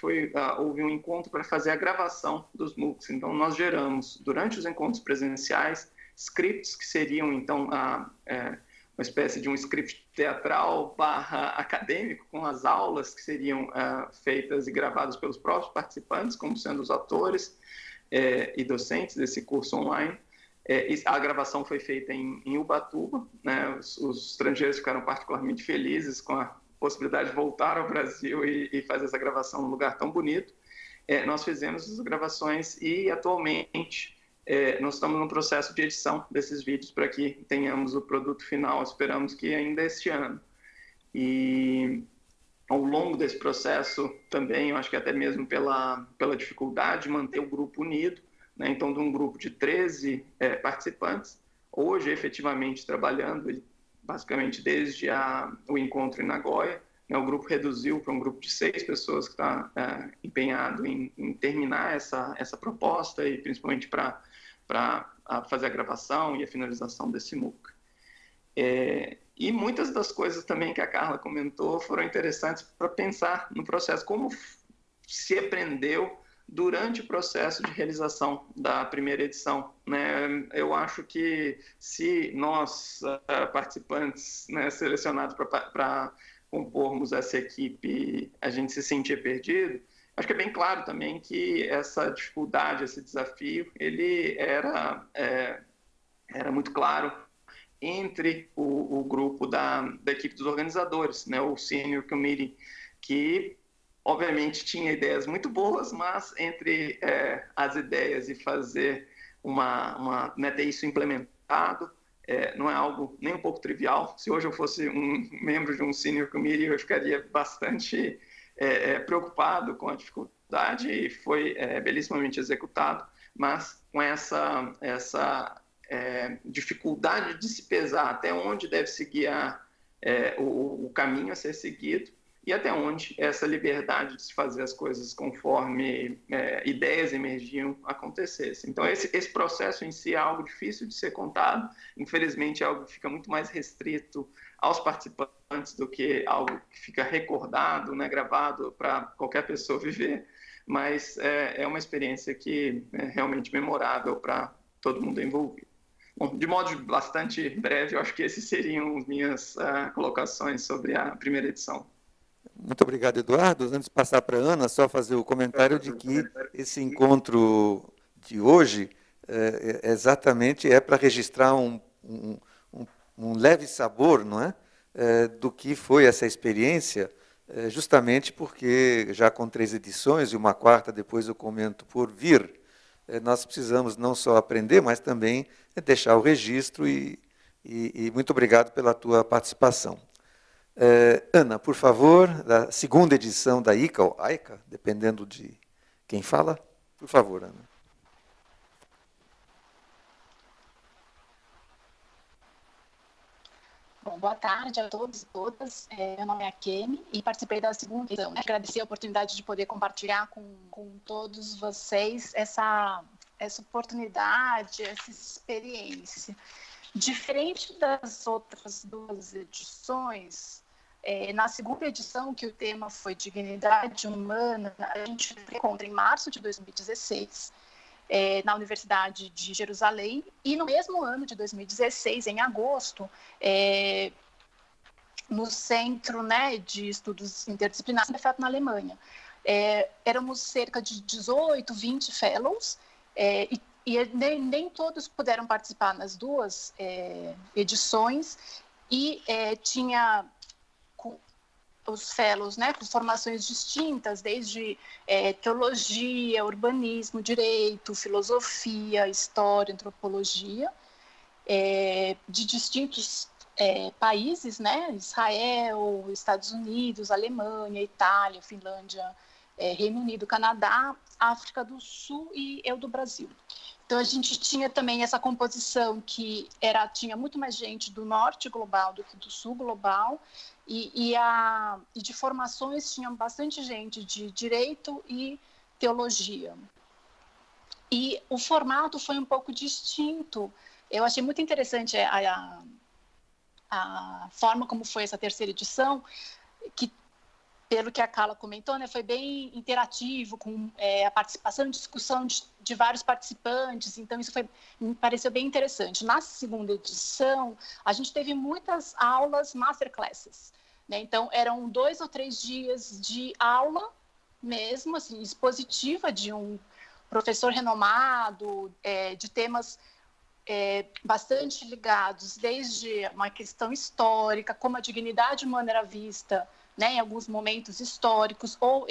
houve um encontro para fazer a gravação dos MOOCs. Então, nós geramos, durante os encontros presenciais, scripts que seriam, então, uma espécie de um script teatral / acadêmico, com as aulas que seriam feitas e gravadas pelos próprios participantes, como sendo os autores e docentes desse curso online. A gravação foi feita em Ubatuba, né? Os estrangeiros ficaram particularmente felizes com a possibilidade de voltar ao Brasil e fazer essa gravação num lugar tão bonito. Nós fizemos as gravações e, atualmente, nós estamos no processo de edição desses vídeos para que tenhamos o produto final, esperamos que ainda este ano. E, ao longo desse processo também, eu acho que até mesmo pela dificuldade de manter o grupo unido, né? Então, de um grupo de 13 participantes, hoje efetivamente trabalhando, basicamente desde o encontro em Nagoya, né? O grupo reduziu para um grupo de 6 pessoas que está empenhado em terminar essa proposta e principalmente para fazer a gravação e a finalização desse MOOC. E muitas das coisas também que a Carla comentou foram interessantes para pensar no processo, como se aprendeu durante o processo de realização da primeira edição, né? Eu acho que se nós, participantes, né, selecionados para compormos essa equipe, a gente se sentia perdido, acho que é bem claro também que essa dificuldade, esse desafio, ele era muito claro entre o grupo da equipe dos organizadores, né, o Senior Committee, que obviamente tinha ideias muito boas, mas entre as ideias e fazer ter isso implementado, não é algo nem um pouco trivial. Se hoje eu fosse um membro de um Senior Committee, eu ficaria bastante preocupado com a dificuldade, e foi belíssimamente executado, mas com essa dificuldade de se pesar até onde deve se guiar o caminho a ser seguido e até onde essa liberdade de se fazer as coisas conforme ideias emergiam acontecesse. Então, esse processo em si é algo difícil de ser contado, infelizmente é algo que fica muito mais restrito aos participantes do que algo que fica recordado, né, gravado para qualquer pessoa viver, mas é uma experiência que é realmente memorável para todo mundo envolvido. Bom, de modo bastante breve, eu acho que esses seriam as minhas colocações sobre a primeira edição. Muito obrigado, Eduardo. Antes de passar para a Ana, só fazer o comentário de que esse encontro de hoje exatamente para registrar um leve sabor, não é? Do que foi essa experiência, justamente porque já com 3 edições e uma quarta, depois eu comento, por vir, nós precisamos não só aprender, mas também deixar o registro e muito obrigado pela tua participação. Ana, por favor, da segunda edição da ICA, ou AICA, dependendo de quem fala. Por favor, Ana. Bom, boa tarde a todos e todas. Meu nome é Akemi e participei da segunda edição. Agradecer a oportunidade de poder compartilhar com todos vocês essa oportunidade, essa experiência. Diferente das outras 2 edições, na segunda edição, que o tema foi Dignidade Humana, a gente se encontra em março de 2016, na Universidade de Jerusalém, e no mesmo ano de 2016, em agosto, no Centro, né, de Estudos Interdisciplinares na Alemanha. Éramos cerca de 18, 20 fellows, e nem todos puderam participar nas 2 edições, e tinha os fellows, né, com formações distintas, desde teologia, urbanismo, direito, filosofia, história, antropologia, de distintos países, né, Israel, Estados Unidos, Alemanha, Itália, Finlândia, Reino Unido, Canadá, África do Sul e eu do Brasil. Então, a gente tinha também essa composição que tinha muito mais gente do norte global do que do sul global, e de formações tinha bastante gente de direito e teologia. E o formato foi um pouco distinto. Eu achei muito interessante a forma como foi essa terceira edição, que, pelo que a Carla comentou, né, foi bem interativo, com a participação e discussão de vários participantes, então isso me pareceu bem interessante. Na segunda edição, a gente teve muitas aulas masterclasses, né? Então eram 2 ou 3 dias de aula mesmo, assim, expositiva de um professor renomado, de temas bastante ligados, desde uma questão histórica, como a dignidade humana era vista, né, em alguns momentos históricos, ou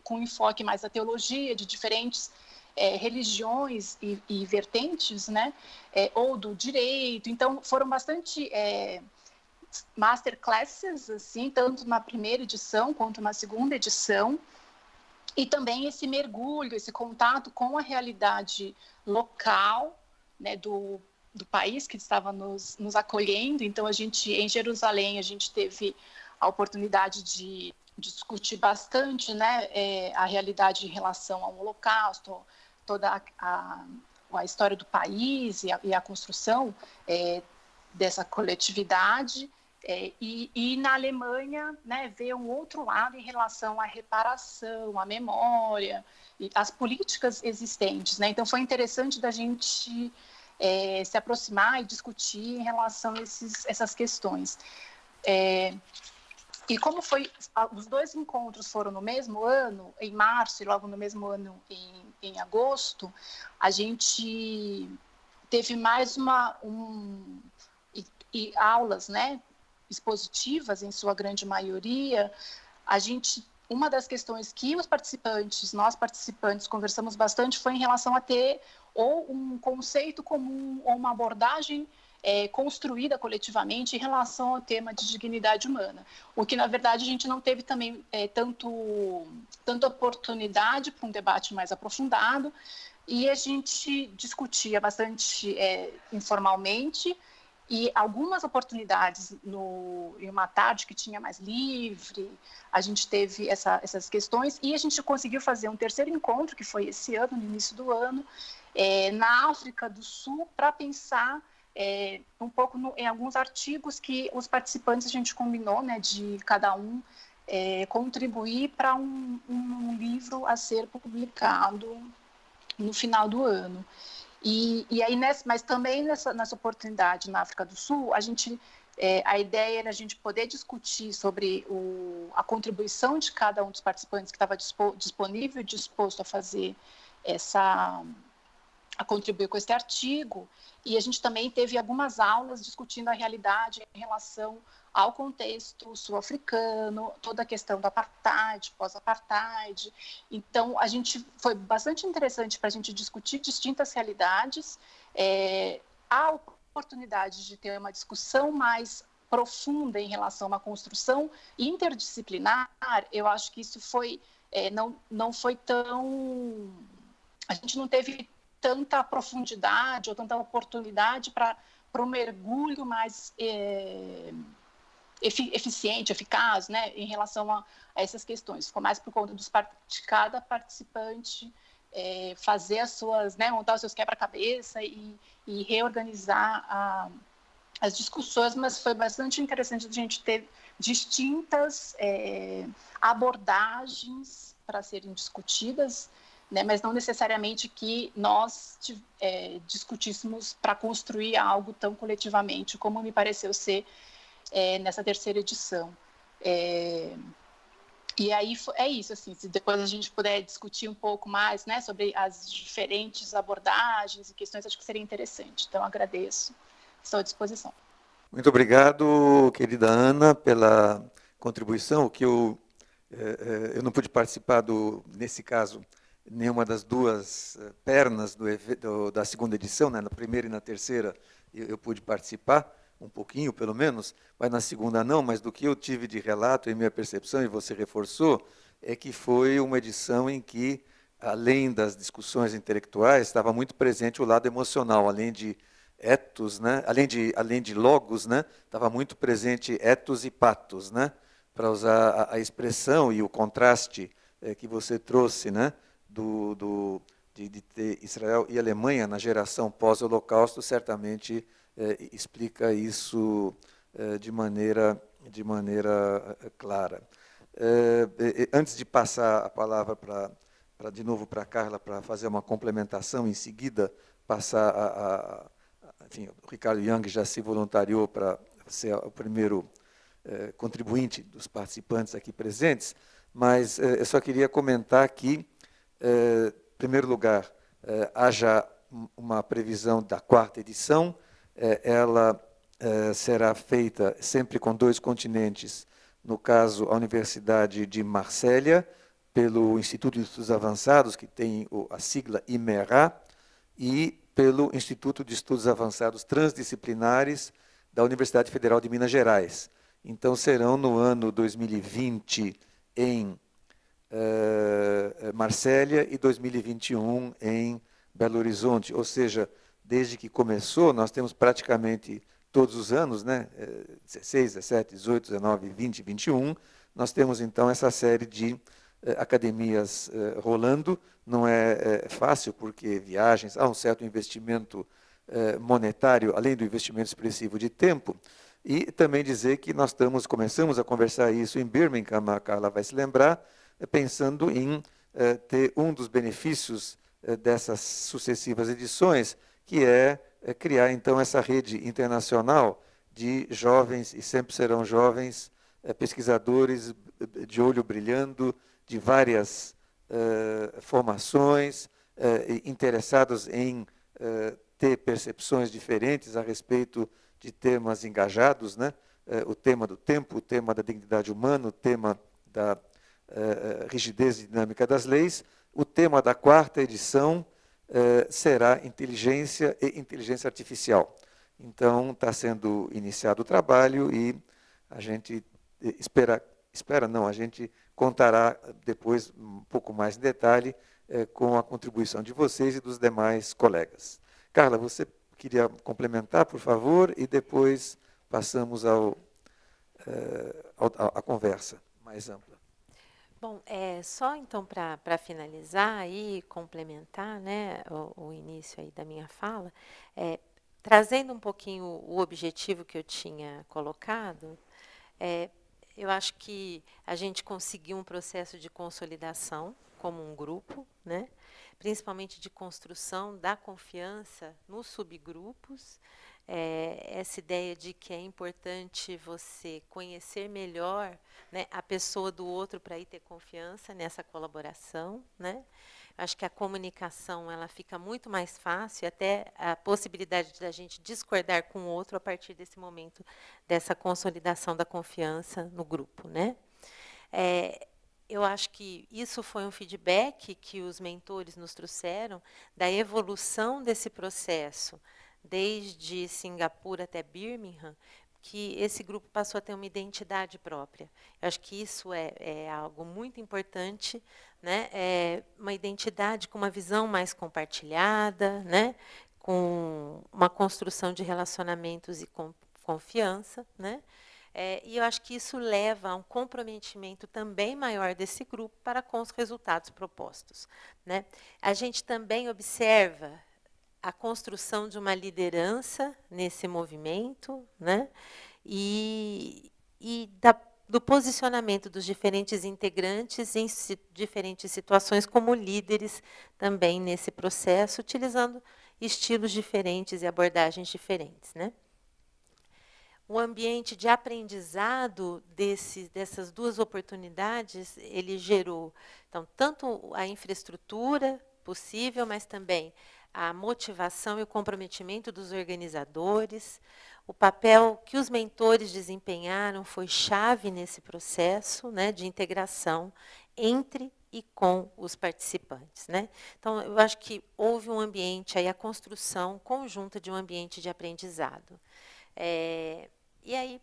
com enfoque mais da teologia, de diferentes religiões e vertentes, né, ou do direito. Então, foram bastante masterclasses, assim, tanto na primeira edição quanto na segunda edição, e também esse mergulho, esse contato com a realidade local, né, do país que estava nos acolhendo. Então, em Jerusalém, a gente teve a oportunidade de discutir bastante, né, a realidade em relação ao Holocausto, toda a história do país e a construção dessa coletividade. E na Alemanha, né, ver um outro lado em relação à reparação, à memória, e às políticas existentes, né? Então, foi interessante da gente se aproximar e discutir em relação a essas questões. E como os 2 encontros foram no mesmo ano, em março, e logo no mesmo ano, em agosto, a gente teve mais e aulas, né, expositivas, em sua grande maioria. Uma das questões que nós participantes, conversamos bastante foi em relação a ter ou um conceito comum ou uma abordagem construída coletivamente em relação ao tema de dignidade humana, o que, na verdade, a gente não teve também tanta oportunidade para um debate mais aprofundado, e a gente discutia bastante informalmente, e algumas oportunidades em uma tarde que tinha mais livre, a gente teve essas questões, e a gente conseguiu fazer um terceiro encontro, que foi esse ano, no início do ano, na África do Sul, para pensar um pouco em alguns artigos que os participantes, a gente combinou, né, de cada um contribuir para um livro a ser publicado no final do ano. E aí, mas também nessa oportunidade na África do Sul, a ideia era a gente poder discutir sobre a contribuição de cada um dos participantes que estava disponível e disposto a fazer a contribuir com esse artigo, e a gente também teve algumas aulas discutindo a realidade em relação ao contexto sul-africano, toda a questão do apartheid, pós-apartheid. Então, foi bastante interessante para a gente discutir distintas realidades, a oportunidade de ter uma discussão mais profunda em relação a uma construção interdisciplinar. Eu acho que isso não foi tão... A gente não teve tanta profundidade ou tanta oportunidade para um mergulho mais eficiente, eficaz, né, em relação a essas questões. Ficou mais por conta de cada participante fazer montar os seus quebra-cabeça e reorganizar as discussões, mas foi bastante interessante a gente ter distintas abordagens para serem discutidas, né, mas não necessariamente que nós discutíssemos para construir algo tão coletivamente como me pareceu ser nessa terceira edição. E aí é isso, assim, se depois a gente puder discutir um pouco mais, né, sobre as diferentes abordagens e questões, acho que seria interessante. Então, agradeço, estou à disposição. Muito obrigado, querida Ana, pela contribuição. Que eu não pude participar, nesse caso, nenhuma das 2 pernas da segunda edição, né? Na primeira e na terceira eu pude participar, um pouquinho pelo menos, mas na segunda não, mas do que eu tive de relato e minha percepção, e você reforçou, é que foi uma edição em que, além das discussões intelectuais, estava muito presente o lado emocional, além de ethos, né? além de logos, né? Estava muito presente ethos e pathos, né? Para usar a expressão e o contraste que você trouxe, né? de ter Israel e Alemanha na geração pós-Holocausto, certamente explica isso de maneira clara. Antes de passar a palavra de novo para a Carla, para fazer uma complementação, em seguida passar enfim, o Ricardo Young já se voluntariou para ser o primeiro contribuinte dos participantes aqui presentes, mas eu só queria comentar que, em primeiro lugar, haja uma previsão da 4ª edição. Ela será feita sempre com 2 continentes, no caso, a Universidade de Marsella, pelo Instituto de Estudos Avançados, que tem a sigla IMERA, e pelo Instituto de Estudos Avançados Transdisciplinares da Universidade Federal de Minas Gerais. Então, serão no ano 2020 em Marsella e 2021 em Belo Horizonte. Ou seja, desde que começou, nós temos praticamente todos os anos, né, 16, 17, 18, 19, 20, 21, nós temos então essa série de academias rolando. Não é fácil, porque viagens, há um certo investimento monetário, além do investimento expressivo de tempo. E também dizer que nós começamos a conversar isso em Birmingham, a Carla vai se lembrar, pensando em ter um dos benefícios dessas sucessivas edições, que é criar então essa rede internacional de jovens, e sempre serão jovens, pesquisadores de olho brilhando, de várias formações, interessados em ter percepções diferentes a respeito de temas engajados, né? O tema do tempo, o tema da dignidade humana, o tema da rigidez e dinâmica das leis. O tema da 4ª edição será inteligência e inteligência artificial. Então, está sendo iniciado o trabalho e a gente a gente contará depois um pouco mais em detalhe com a contribuição de vocês e dos demais colegas. Carla, você queria complementar, por favor, e depois passamos à conversa mais ampla. Bom, só então para finalizar e complementar, né, o início aí da minha fala, trazendo um pouquinho o objetivo que eu tinha colocado, eu acho que a gente conseguiu um processo de consolidação como um grupo, né, principalmente de construção da confiança nos subgrupos, essa ideia de que é importante você conhecer melhor, né, a pessoa do outro para ir ter confiança nessa colaboração, né? Acho que a comunicação ela fica muito mais fácil, até a possibilidade de a gente discordar com o outro a partir desse momento dessa consolidação da confiança no grupo, né? Eu acho que isso foi um feedback que os mentores nos trouxeram da evolução desse processo, desde Singapura até Birmingham, que esse grupo passou a ter uma identidade própria. Eu acho que isso é algo muito importante, né? Uma identidade com uma visão mais compartilhada, né? Com uma construção de relacionamentos e confiança, né? E eu acho que isso leva a um comprometimento também maior desse grupo para com os resultados propostos, né? A gente também observa a construção de uma liderança nesse movimento, né? E do posicionamento dos diferentes integrantes em diferentes situações como líderes também nesse processo, utilizando estilos diferentes e abordagens diferentes, né? O ambiente de aprendizado dessas duas oportunidades, ele gerou, então, tanto a infraestrutura possível, mas também a motivação e o comprometimento dos organizadores. O papel que os mentores desempenharam foi chave nesse processo, né, de integração entre e com os participantes, né? Então, eu acho que houve um ambiente, aí, a construção conjunta de um ambiente de aprendizado. E aí,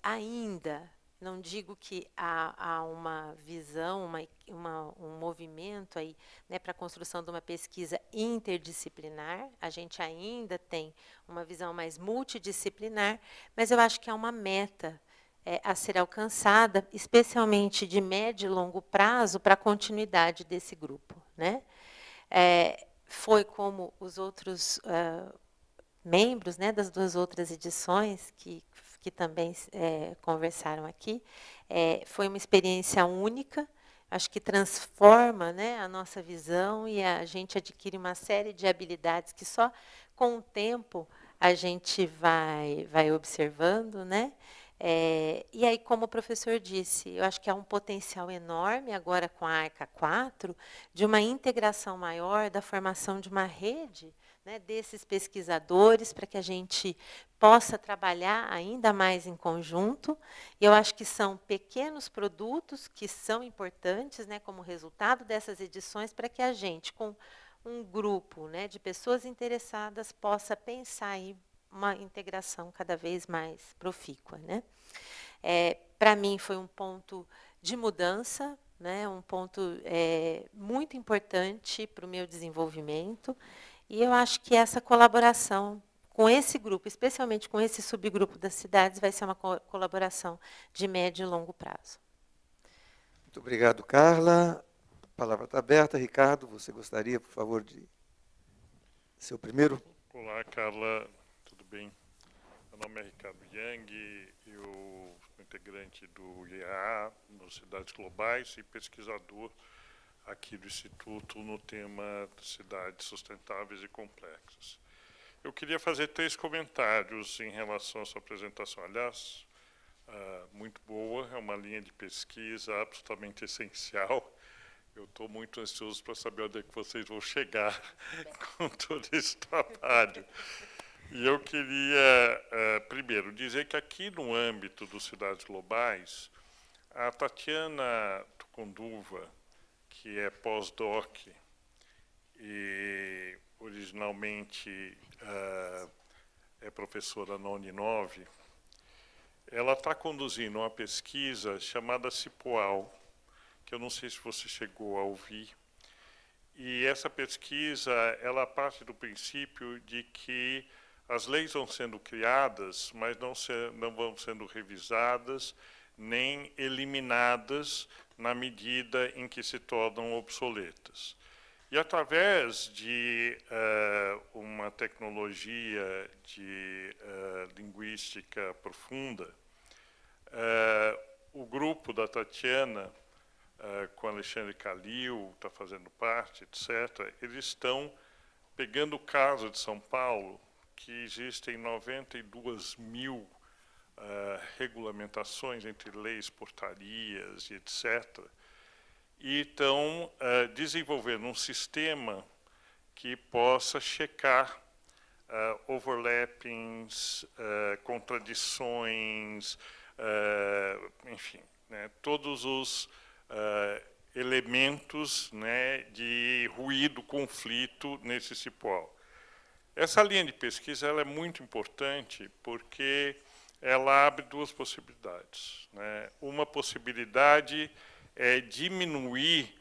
ainda, não digo que há uma visão, um movimento aí, né, para a construção de uma pesquisa interdisciplinar. A gente ainda tem uma visão mais multidisciplinar, mas eu acho que é uma meta a ser alcançada, especialmente de médio e longo prazo, para a continuidade desse grupo, né? Foi como os outros membros, né, das duas outras edições que também conversaram aqui, foi uma experiência única, acho que transforma, né, a nossa visão e a gente adquire uma série de habilidades que só com o tempo a gente vai observando, né? E aí, como o professor disse, eu acho que há um potencial enorme agora com a ARCA 4 de uma integração maior da formação de uma rede, né, desses pesquisadores, para que a gente possa trabalhar ainda mais em conjunto. E eu acho que são pequenos produtos que são importantes, né, como resultado dessas edições, para que a gente, com um grupo, né, de pessoas interessadas, possa pensar aí uma integração cada vez mais profícua, né? Para mim, foi um ponto de mudança, né? Um ponto muito importante para o meu desenvolvimento, e eu acho que essa colaboração com esse grupo, especialmente com esse subgrupo das cidades, vai ser uma colaboração de médio e longo prazo. Muito obrigado, Carla. A palavra está aberta. Ricardo, você gostaria, por favor, de ser o primeiro? Olá, Carla. Tudo bem? Meu nome é Ricardo Yang, eu sou integrante do IEA, nas Cidades Globais, e pesquisador aqui do Instituto no tema de cidades sustentáveis e complexas. Eu queria fazer 3 comentários em relação à sua apresentação. Aliás, muito boa, é uma linha de pesquisa absolutamente essencial. Eu estou muito ansioso para saber onde é que vocês vão chegar com todo esse trabalho. E eu queria, primeiro, dizer que aqui no âmbito dos Cidades Globais, a Tatiana Tucunduva, que é pós-doc e originalmente é professora na Uninove, ela está conduzindo uma pesquisa chamada Cipoal, que eu não sei se você chegou a ouvir. E essa pesquisa, ela parte do princípio de que as leis vão sendo criadas, mas não vão sendo revisadas nem eliminadas na medida em que se tornam obsoletas. E através de uma tecnologia de linguística profunda, o grupo da Tatiana, com Alexandre Calil, está fazendo parte, etc., eles estão pegando o caso de São Paulo, que existem 92 mil regulamentações entre leis, portarias e etc., e estão desenvolvendo um sistema que possa checar overlappings, contradições, enfim, né, todos os elementos, né, de ruído, conflito nesse cipoal. Essa linha de pesquisa ela é muito importante porque ela abre 2 possibilidades, né? Uma possibilidade é diminuir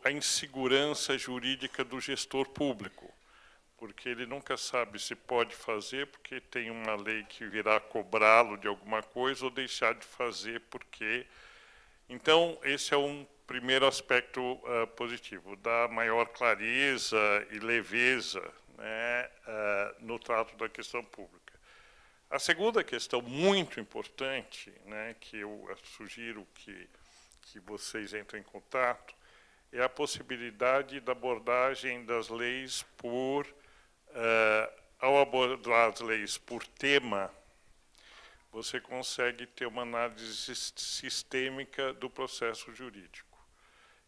a insegurança jurídica do gestor público, porque ele nunca sabe se pode fazer porque tem uma lei que virá cobrá-lo de alguma coisa ou deixar de fazer porque... Então, esse é um primeiro aspecto positivo, dá maior clareza e leveza, né, no trato da questão pública. A segunda questão muito importante, né, que eu sugiro que vocês entrem em contato, é a possibilidade da abordagem das leis ao abordar as leis por tema, você consegue ter uma análise sistêmica do processo jurídico.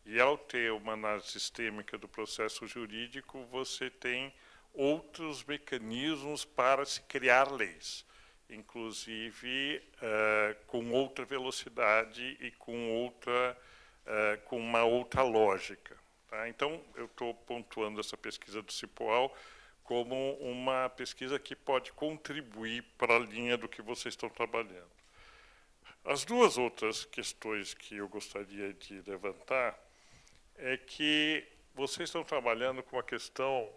E, ao ter uma análise sistêmica do processo jurídico, você tem outros mecanismos para se criar leis, inclusive com outra velocidade e com uma outra lógica. Tá? Então, eu estou pontuando essa pesquisa do Cipoal como uma pesquisa que pode contribuir para a linha do que vocês estão trabalhando. As 2 outras questões que eu gostaria de levantar é que vocês estão trabalhando com a questão...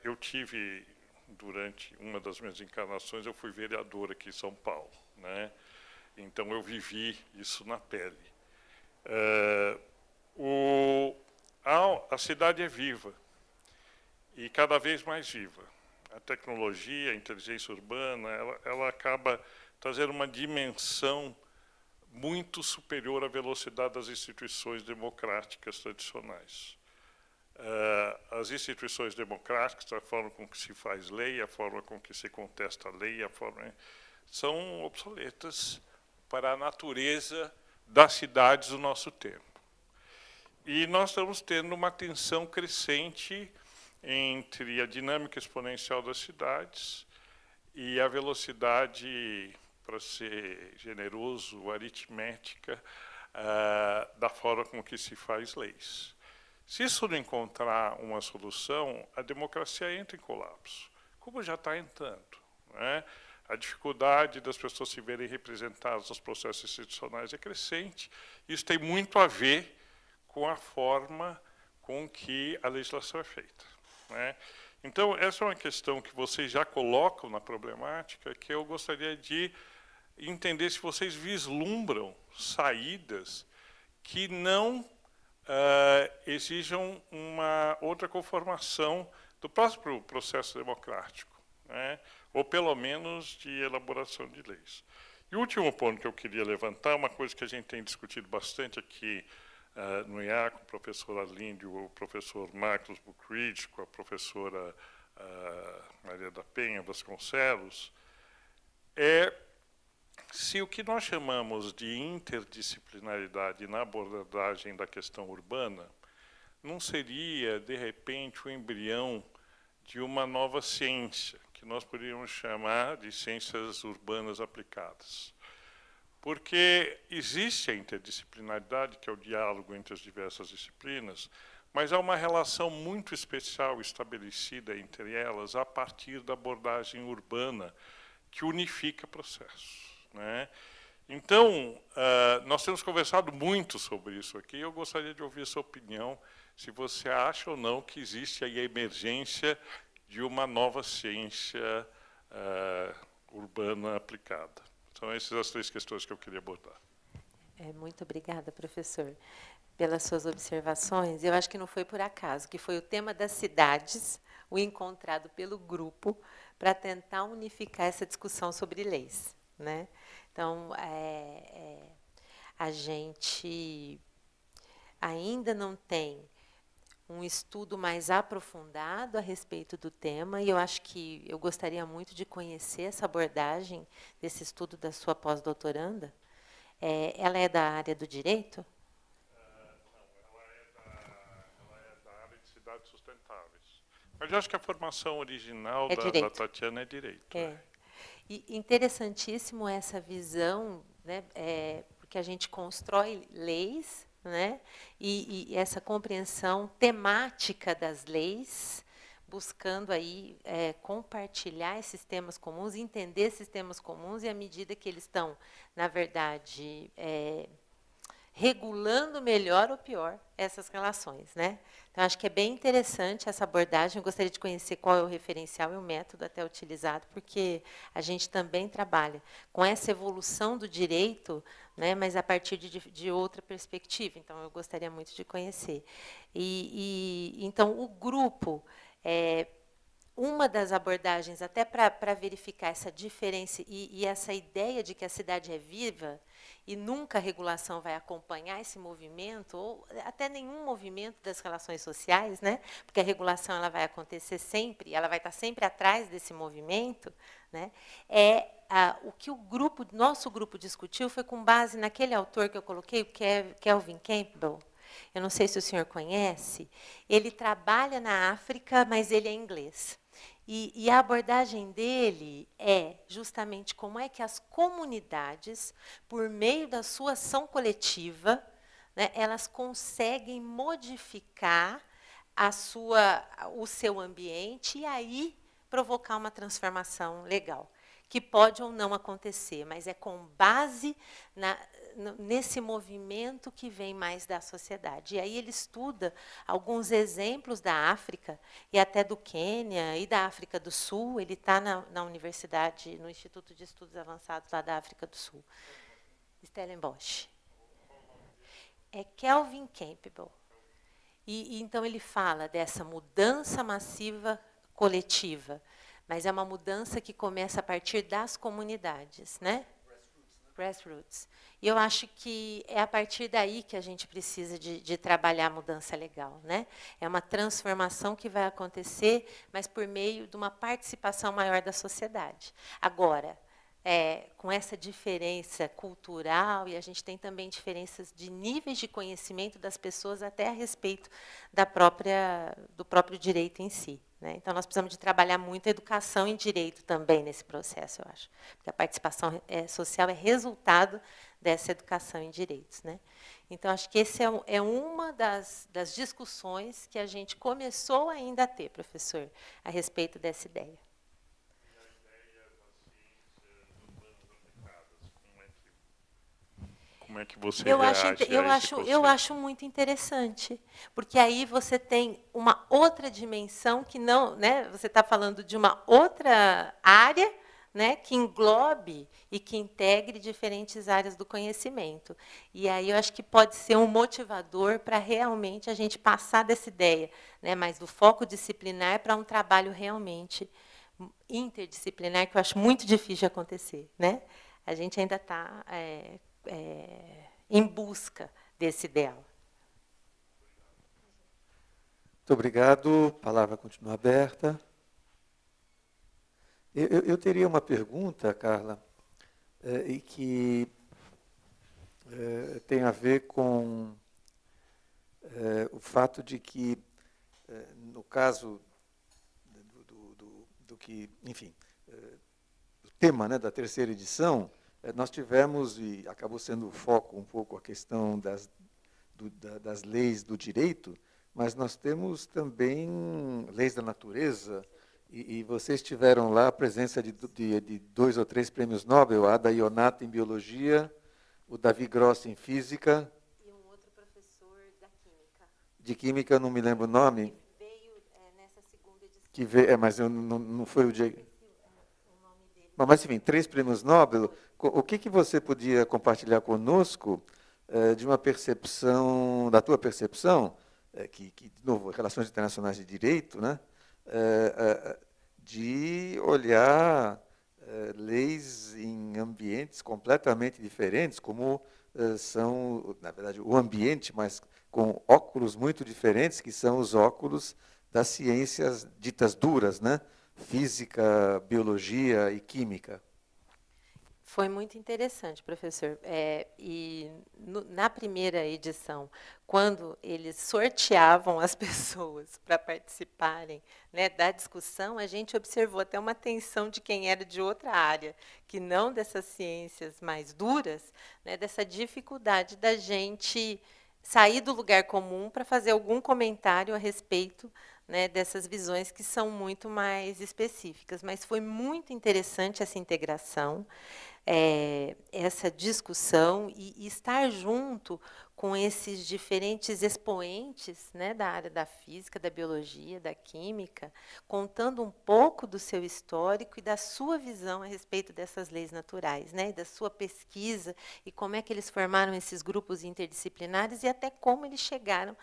eu tive, durante uma das minhas encarnações, eu fui vereador aqui em São Paulo, né? Então, eu vivi isso na pele. A cidade é viva. E cada vez mais viva. A tecnologia, a inteligência urbana, ela acaba trazendo uma dimensão muito superior à velocidade das instituições democráticas tradicionais. As instituições democráticas, a forma com que se faz lei, a forma com que se contesta a lei, são obsoletas para a natureza das cidades do nosso tempo. E nós estamos tendo uma tensão crescente entre a dinâmica exponencial das cidades e a velocidade, para ser generoso, aritmética, da forma com que se faz leis. Se isso não encontrar uma solução, a democracia entra em colapso. como já está entrando, né? A dificuldade das pessoas se verem representadas nos processos institucionais é crescente. Isso tem muito a ver com a forma com que a legislação é feita, né? Então, essa é uma questão que vocês já colocam na problemática, que eu gostaria de entender se vocês vislumbram saídas que não exijam uma outra conformação do próprio processo democrático, né? Ou pelo menos de elaboração de leis. E o último ponto que eu queria levantar, uma coisa que a gente tem discutido bastante aqui no IA, com o professor Arlindo, o professor Marcos Bucridge, com a professora Maria da Penha Vasconcelos, é se o que nós chamamos de interdisciplinaridade na abordagem da questão urbana não seria, de repente, o embrião de uma nova ciência, que nós poderíamos chamar de ciências urbanas aplicadas. Porque existe a interdisciplinaridade, que é o diálogo entre as diversas disciplinas, mas há uma relação muito especial estabelecida entre elas a partir da abordagem urbana que unifica processos, né? Então, nós temos conversado muito sobre isso aqui. Eu gostaria de ouvir a sua opinião, se você acha ou não que existe aí a emergência de uma nova ciência urbana aplicada. São essas as três questões que eu queria abordar. Muito obrigada, professor, pelas suas observações. Eu acho que não foi por acaso, que foi o tema das cidades, o encontrado pelo grupo, para tentar unificar essa discussão sobre leis, né? Então, a gente ainda não tem um estudo mais aprofundado a respeito do tema, e eu acho que eu gostaria muito de conhecer essa abordagem desse estudo da sua pós-doutoranda. Ela é da área do direito? Não, ela é da área de cidades sustentáveis. Mas eu acho que a formação original da Tatiana é direito. É. E interessantíssimo essa visão, né, porque a gente constrói leis, né, e essa compreensão temática das leis, buscando aí compartilhar esses temas comuns, entender esses temas comuns, e à medida que eles estão, na verdade, regulando melhor ou pior essas relações, né? Então, acho que é bem interessante essa abordagem. Eu gostaria de conhecer qual é o referencial e o método até utilizado, porque a gente também trabalha com essa evolução do direito, né, mas a partir de outra perspectiva. Então, eu gostaria muito de conhecer. Então, o grupo, uma das abordagens, até para verificar essa diferença e essa ideia de que a cidade é viva, e nunca a regulação vai acompanhar esse movimento, ou até nenhum movimento das relações sociais, né? Porque a regulação ela vai acontecer sempre, ela vai estar sempre atrás desse movimento, né? O que nosso grupo discutiu foi com base naquele autor que eu coloquei, que é Kelvin Campbell. Eu não sei se o senhor conhece. Ele trabalha na África, mas ele é inglês. E a abordagem dele é justamente como é que as comunidades, por meio da sua ação coletiva, né, elas conseguem modificar o seu ambiente e aí provocar uma transformação legal, que pode ou não acontecer, mas é com base nesse movimento que vem mais da sociedade. E aí ele estuda alguns exemplos da África, e até do Quênia e da África do Sul. Ele está na universidade, no Instituto de Estudos Avançados lá da África do Sul. Stellenbosch. É Kelvin Campbell. Então ele fala dessa mudança massiva coletiva, mas é uma mudança que começa a partir das comunidades, né? Grassroots. E eu acho que é a partir daí que a gente precisa de trabalhar a mudança legal, né? É uma transformação que vai acontecer, mas por meio de uma participação maior da sociedade. Agora, com essa diferença cultural, e a gente tem também diferenças de níveis de conhecimento das pessoas até a respeito do próprio direito em si, né? Então, nós precisamos de trabalhar muito a educação em direito também nesse processo, eu acho. Porque a participação social é resultado dessa educação em direitos, né? Então, acho que essa é uma das discussões que a gente começou ainda a ter, professor, a respeito dessa ideia. Como é que você reage a esse conceito? Eu acho muito interessante, porque aí você tem uma outra dimensão que não, né? Você está falando de uma outra área, né, que englobe e que integre diferentes áreas do conhecimento. E aí eu acho que pode ser um motivador para realmente a gente passar dessa ideia, né, mais do foco disciplinar para um trabalho realmente interdisciplinar, que eu acho muito difícil de acontecer, né? A gente ainda está em busca desse ideal. Muito obrigado. A palavra continua aberta. Eu teria uma pergunta, Carla, e que tem a ver com o fato de que, no caso do que, enfim, o tema, né, da terceira edição, nós tivemos, e acabou sendo o foco um pouco a questão das leis do direito, mas nós temos também leis da natureza, e vocês tiveram lá a presença de 2 ou 3 prêmios Nobel, a Ada Ionato em Biologia, o Davi Gross em Física. E um outro professor da Química. De Química, eu não me lembro o nome. Que veio nessa segunda edição. Que veio, mas eu não foi o dia... Mas, enfim, 3 prêmios Nobel. O que você podia compartilhar conosco de uma percepção, da tua percepção, que, de novo, relações internacionais de direito, né? De olhar leis em ambientes completamente diferentes, como são, na verdade, o ambiente, mas com óculos muito diferentes, que são os óculos das ciências ditas duras, né? Física, biologia e química. Foi muito interessante, professor. Na primeira edição, quando eles sorteavam as pessoas para participarem, né, da discussão, a gente observou até uma tensão de quem era de outra área, que não dessas ciências mais duras, né, dessa dificuldade da gente sair do lugar comum para fazer algum comentário a respeito, né, dessas visões que são muito mais específicas. Mas foi muito interessante essa integração, essa discussão e estar junto com esses diferentes expoentes, né, da área da física, da biologia, da química, contando um pouco do seu histórico e da sua visão a respeito dessas leis naturais, né, e da sua pesquisa e como é que eles formaram esses grupos interdisciplinares e até como eles chegaram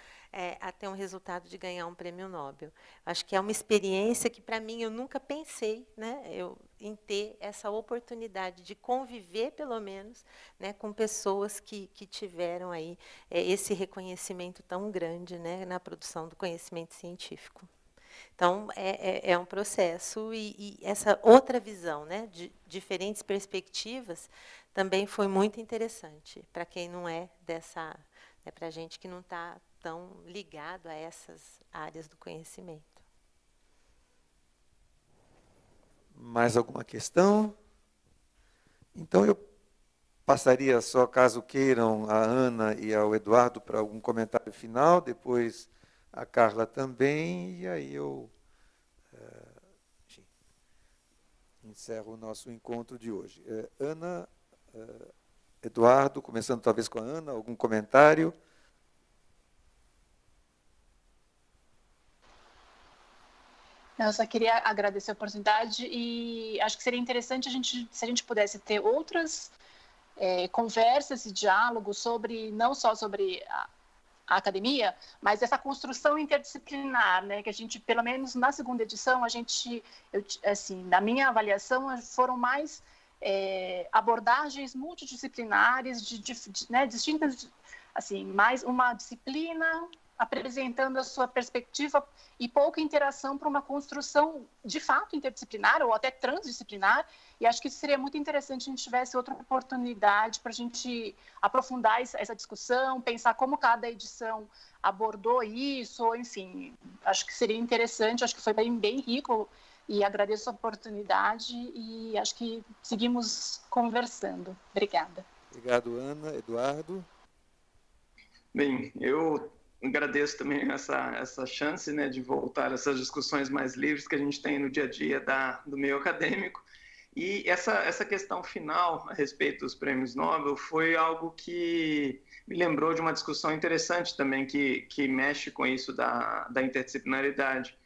a ter um resultado de ganhar um prêmio Nobel. Acho que é uma experiência que, para mim, eu nunca pensei, né, em ter essa oportunidade de conviver, pelo menos, né, com pessoas que tiveram aí esse reconhecimento tão grande, né, na produção do conhecimento científico. Então, é um processo e essa outra visão, né, de diferentes perspectivas, também foi muito interessante para quem não é dessa, para a gente que não está tão ligado a essas áreas do conhecimento. Mais alguma questão? Então, eu passaria só, caso queiram, a Ana e ao Eduardo para algum comentário final, depois a Carla também, e aí eu encerro o nosso encontro de hoje. Ana, Eduardo, começando talvez com a Ana, algum comentário? Eu só queria agradecer a oportunidade e acho que seria interessante se a gente pudesse ter outras conversas e diálogos sobre, não só sobre a academia, mas essa construção interdisciplinar, né, que a gente, pelo menos na segunda edição, assim, na minha avaliação, foram mais abordagens multidisciplinares, né, distintas, assim, mais uma disciplina apresentando a sua perspectiva e pouca interação para uma construção de fato interdisciplinar ou até transdisciplinar, e acho que seria muito interessante se a gente tivesse outra oportunidade para a gente aprofundar essa discussão, pensar como cada edição abordou isso, ou, enfim, acho que seria interessante, acho que foi bem rico, e agradeço a oportunidade e acho que seguimos conversando. Obrigada. Obrigado, Ana. Eduardo? Bem, eu agradeço também essa chance, né, de voltar a essas discussões mais livres que a gente tem no dia a dia do meio acadêmico. E essa questão final a respeito dos prêmios Nobel foi algo que me lembrou de uma discussão interessante também, que mexe com isso da interdisciplinaridade.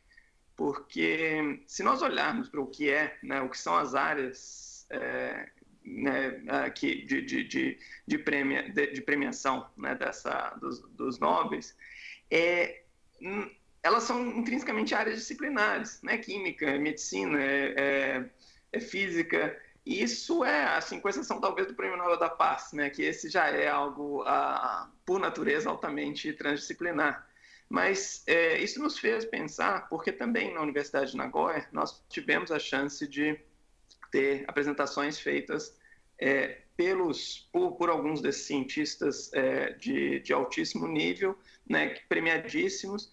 Porque se nós olharmos para o que é, né, o que são as áreas de premiação, né, dos Nobres, elas são intrinsecamente áreas disciplinares, né, química, medicina, física. E isso assim, com exceção talvez do Prêmio Nobel da Paz, né, que esse já é algo, por natureza, altamente transdisciplinar. Mas isso nos fez pensar, porque também na Universidade de Nagoya nós tivemos a chance de ter apresentações feitas por alguns desses cientistas de altíssimo nível, né, premiadíssimos,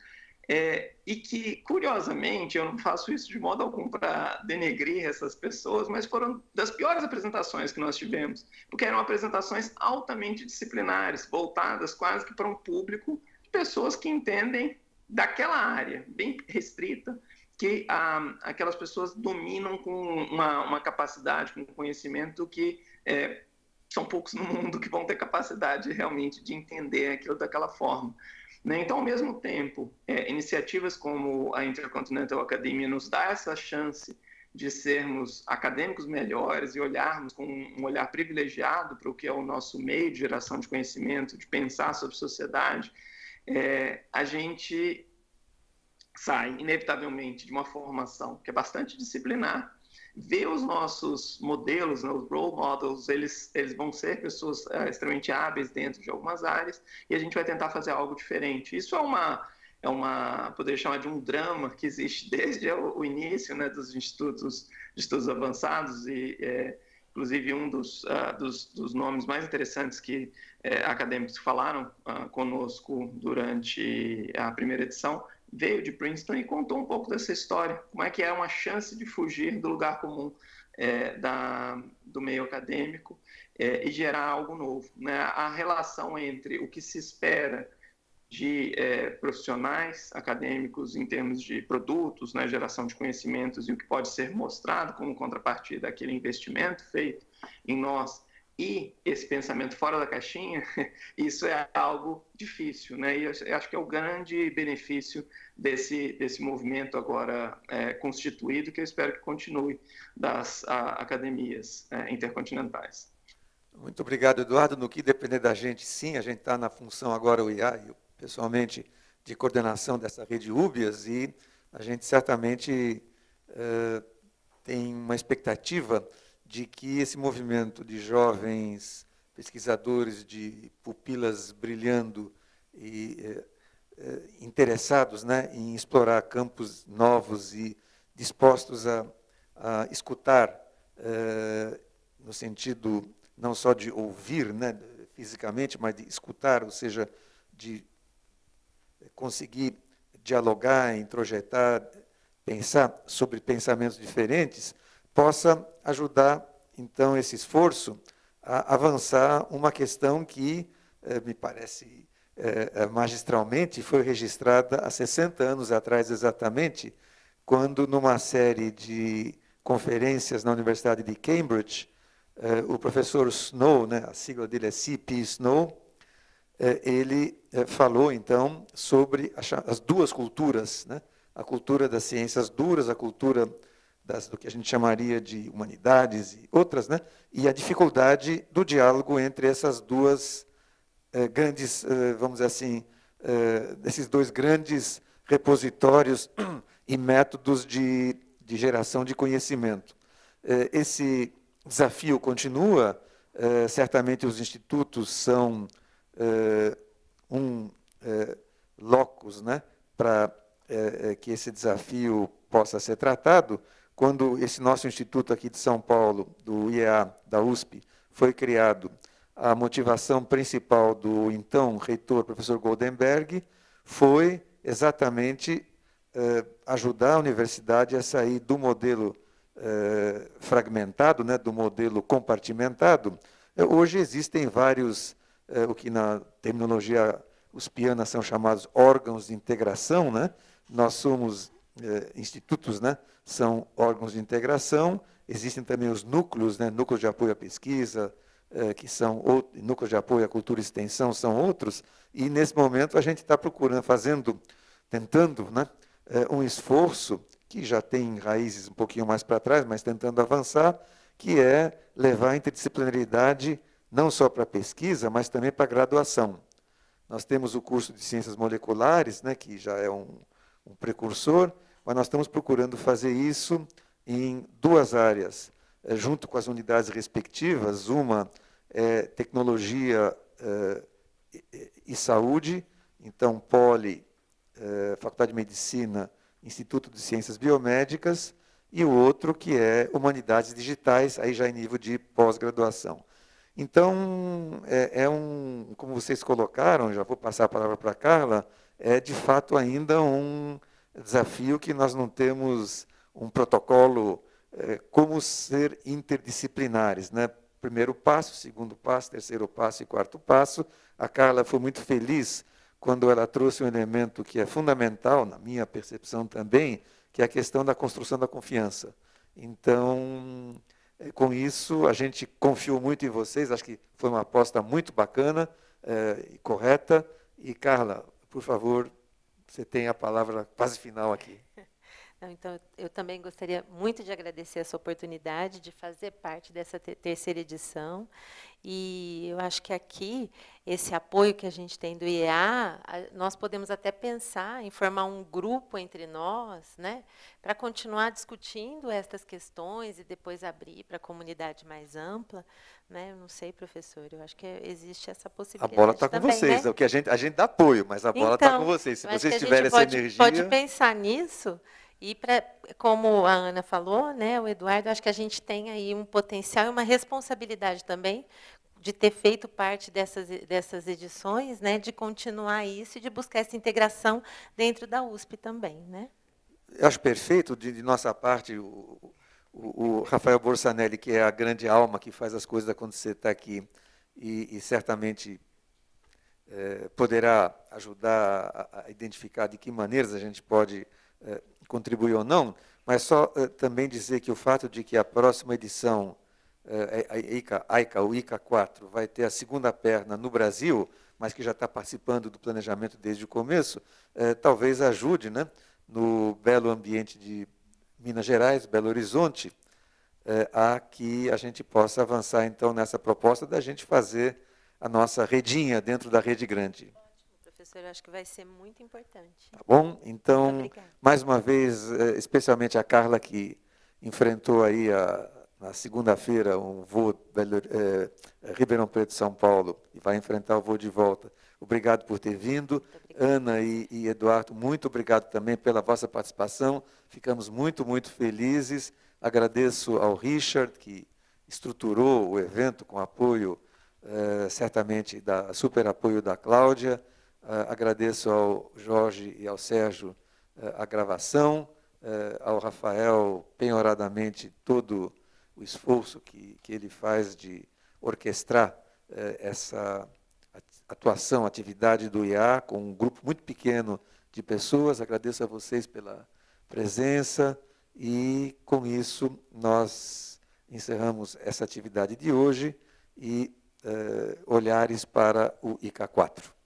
e que, curiosamente, eu não faço isso de modo algum para denegrir essas pessoas, mas foram das piores apresentações que nós tivemos, porque eram apresentações altamente disciplinares, voltadas quase que para um público de pessoas que entendem daquela área, bem restrita, que aquelas pessoas dominam com uma capacidade, com um conhecimento que são poucos no mundo que vão ter capacidade realmente de entender aquilo daquela forma. Então, ao mesmo tempo, iniciativas como a Intercontinental Academia nos dá essa chance de sermos acadêmicos melhores e olharmos com um olhar privilegiado para o que é o nosso meio de geração de conhecimento, de pensar sobre sociedade, a gente sai, inevitavelmente, de uma formação que é bastante disciplinar, vê os nossos modelos, né, os role models, eles vão ser pessoas extremamente hábeis dentro de algumas áreas, e a gente vai tentar fazer algo diferente. Isso poderia chamar de um drama que existe desde o início, né, dos institutos de estudos avançados, e inclusive um dos nomes mais interessantes que acadêmicos falaram conosco durante a primeira edição veio de Princeton e contou um pouco dessa história, como é que é uma chance de fugir do lugar comum do meio acadêmico e gerar algo novo, né? A relação entre o que se espera de profissionais acadêmicos em termos de produtos, né, geração de conhecimentos, e o que pode ser mostrado como contrapartida daquele investimento feito em nós, e esse pensamento fora da caixinha, isso é algo difícil, né? E eu acho que é o grande benefício desse movimento agora constituído, que eu espero que continue, das academias intercontinentais. Muito obrigado, Eduardo. No que depender da gente, sim, a gente está na função agora, o IA, eu, pessoalmente, de coordenação dessa rede UBIAS, e a gente certamente tem uma expectativa de que esse movimento de jovens pesquisadores, de pupilas brilhando e interessados, né, em explorar campos novos e dispostos a escutar, no sentido não só de ouvir, né, fisicamente, mas de escutar, ou seja, de conseguir dialogar, introjetar, pensar sobre pensamentos diferentes, possa ajudar, então, esse esforço a avançar uma questão que, me parece, magistralmente, foi registrada há 60 anos atrás, exatamente, quando, numa série de conferências na Universidade de Cambridge, o professor Snow, né, a sigla dele é C.P. Snow, ele falou, então, sobre as duas culturas, né, a cultura das ciências duras, a cultura do que a gente chamaria de humanidades e outras, né? E a dificuldade do diálogo entre essas duas grandes, vamos dizer assim, desses dois grandes repositórios e métodos de geração de conhecimento. Esse desafio continua, certamente os institutos são locus, né, para que esse desafio possa ser tratado. Quando esse nosso instituto aqui de São Paulo, do IEA, da USP, foi criado, a motivação principal do então reitor, professor Goldenberg, foi exatamente ajudar a universidade a sair do modelo fragmentado, né, do modelo compartimentado. Hoje existem vários, o que na terminologia uspiana são chamados órgãos de integração, né? Nós somos institutos, né, são órgãos de integração, existem também os núcleos, né, núcleos de apoio à pesquisa, que são núcleos de apoio à cultura e extensão, são outros, e nesse momento a gente está procurando, tentando, né, um esforço que já tem raízes um pouquinho mais para trás, mas tentando avançar, que é levar a interdisciplinaridade não só para a pesquisa, mas também para a graduação. Nós temos o curso de Ciências Moleculares, né, que já é um precursor, mas nós estamos procurando fazer isso em duas áreas, junto com as unidades respectivas. Uma é tecnologia e saúde, então Poli, Faculdade de Medicina, Instituto de Ciências Biomédicas, e o outro que é Humanidades Digitais, aí já em nível de pós-graduação. Então, como vocês colocaram, já vou passar a palavra para a Carla, é de fato ainda um desafio que nós não temos um protocolo como ser interdisciplinares, né? Primeiro passo, segundo passo, terceiro passo e quarto passo. A Carla foi muito feliz quando ela trouxe um elemento que é fundamental, na minha percepção também, que é a questão da construção da confiança. Então, com isso, a gente confiou muito em vocês, acho que foi uma aposta muito bacana e correta. E, Carla, por favor, você tem a palavra quase final aqui. Então, eu também gostaria muito de agradecer essa oportunidade de fazer parte dessa terceira edição. E eu acho que aqui, esse apoio que a gente tem do IEA, nós podemos até pensar em formar um grupo entre nós, né, para continuar discutindo estas questões e depois abrir para a comunidade mais ampla. Né? Eu não sei, professor, eu acho que existe essa possibilidade. A bola está com vocês, né? O que a gente dá apoio, mas a bola está com vocês. Se vocês tiverem essa energia... pode pensar nisso. E, como a Ana falou, né, o Eduardo, acho que a gente tem aí um potencial e uma responsabilidade também de ter feito parte dessas edições, né, de continuar isso e de buscar essa integração dentro da USP também. Né? Eu acho perfeito, de nossa parte, o Rafael Borsanelli, que é a grande alma que faz as coisas acontecer, está aqui e certamente poderá ajudar a identificar de que maneiras a gente pode contribuir ou não, mas só também dizer que o fato de que a próxima edição, o ICA 4, vai ter a segunda perna no Brasil, mas que já está participando do planejamento desde o começo, talvez ajude, né, no belo ambiente de Minas Gerais, Belo Horizonte, a que a gente possa avançar, então, nessa proposta da gente fazer a nossa redinha dentro da rede grande. Professor, eu acho que vai ser muito importante. Tá bom? Então, mais uma vez, especialmente a Carla, que enfrentou aí na segunda-feira um voo Ribeirão Preto, São Paulo, e vai enfrentar o voo de volta. Obrigado por ter vindo. Ana e Eduardo, muito obrigado também pela vossa participação. Ficamos muito, muito felizes. Agradeço ao Richard, que estruturou o evento com apoio, certamente, super apoio da Cláudia. Agradeço ao Jorge e ao Sérgio a gravação, ao Rafael, penhoradamente, todo o esforço que ele faz de orquestrar essa atuação, atividade do IEA, com um grupo muito pequeno de pessoas. Agradeço a vocês pela presença e, com isso, nós encerramos essa atividade de hoje e olhares para o ICA 4.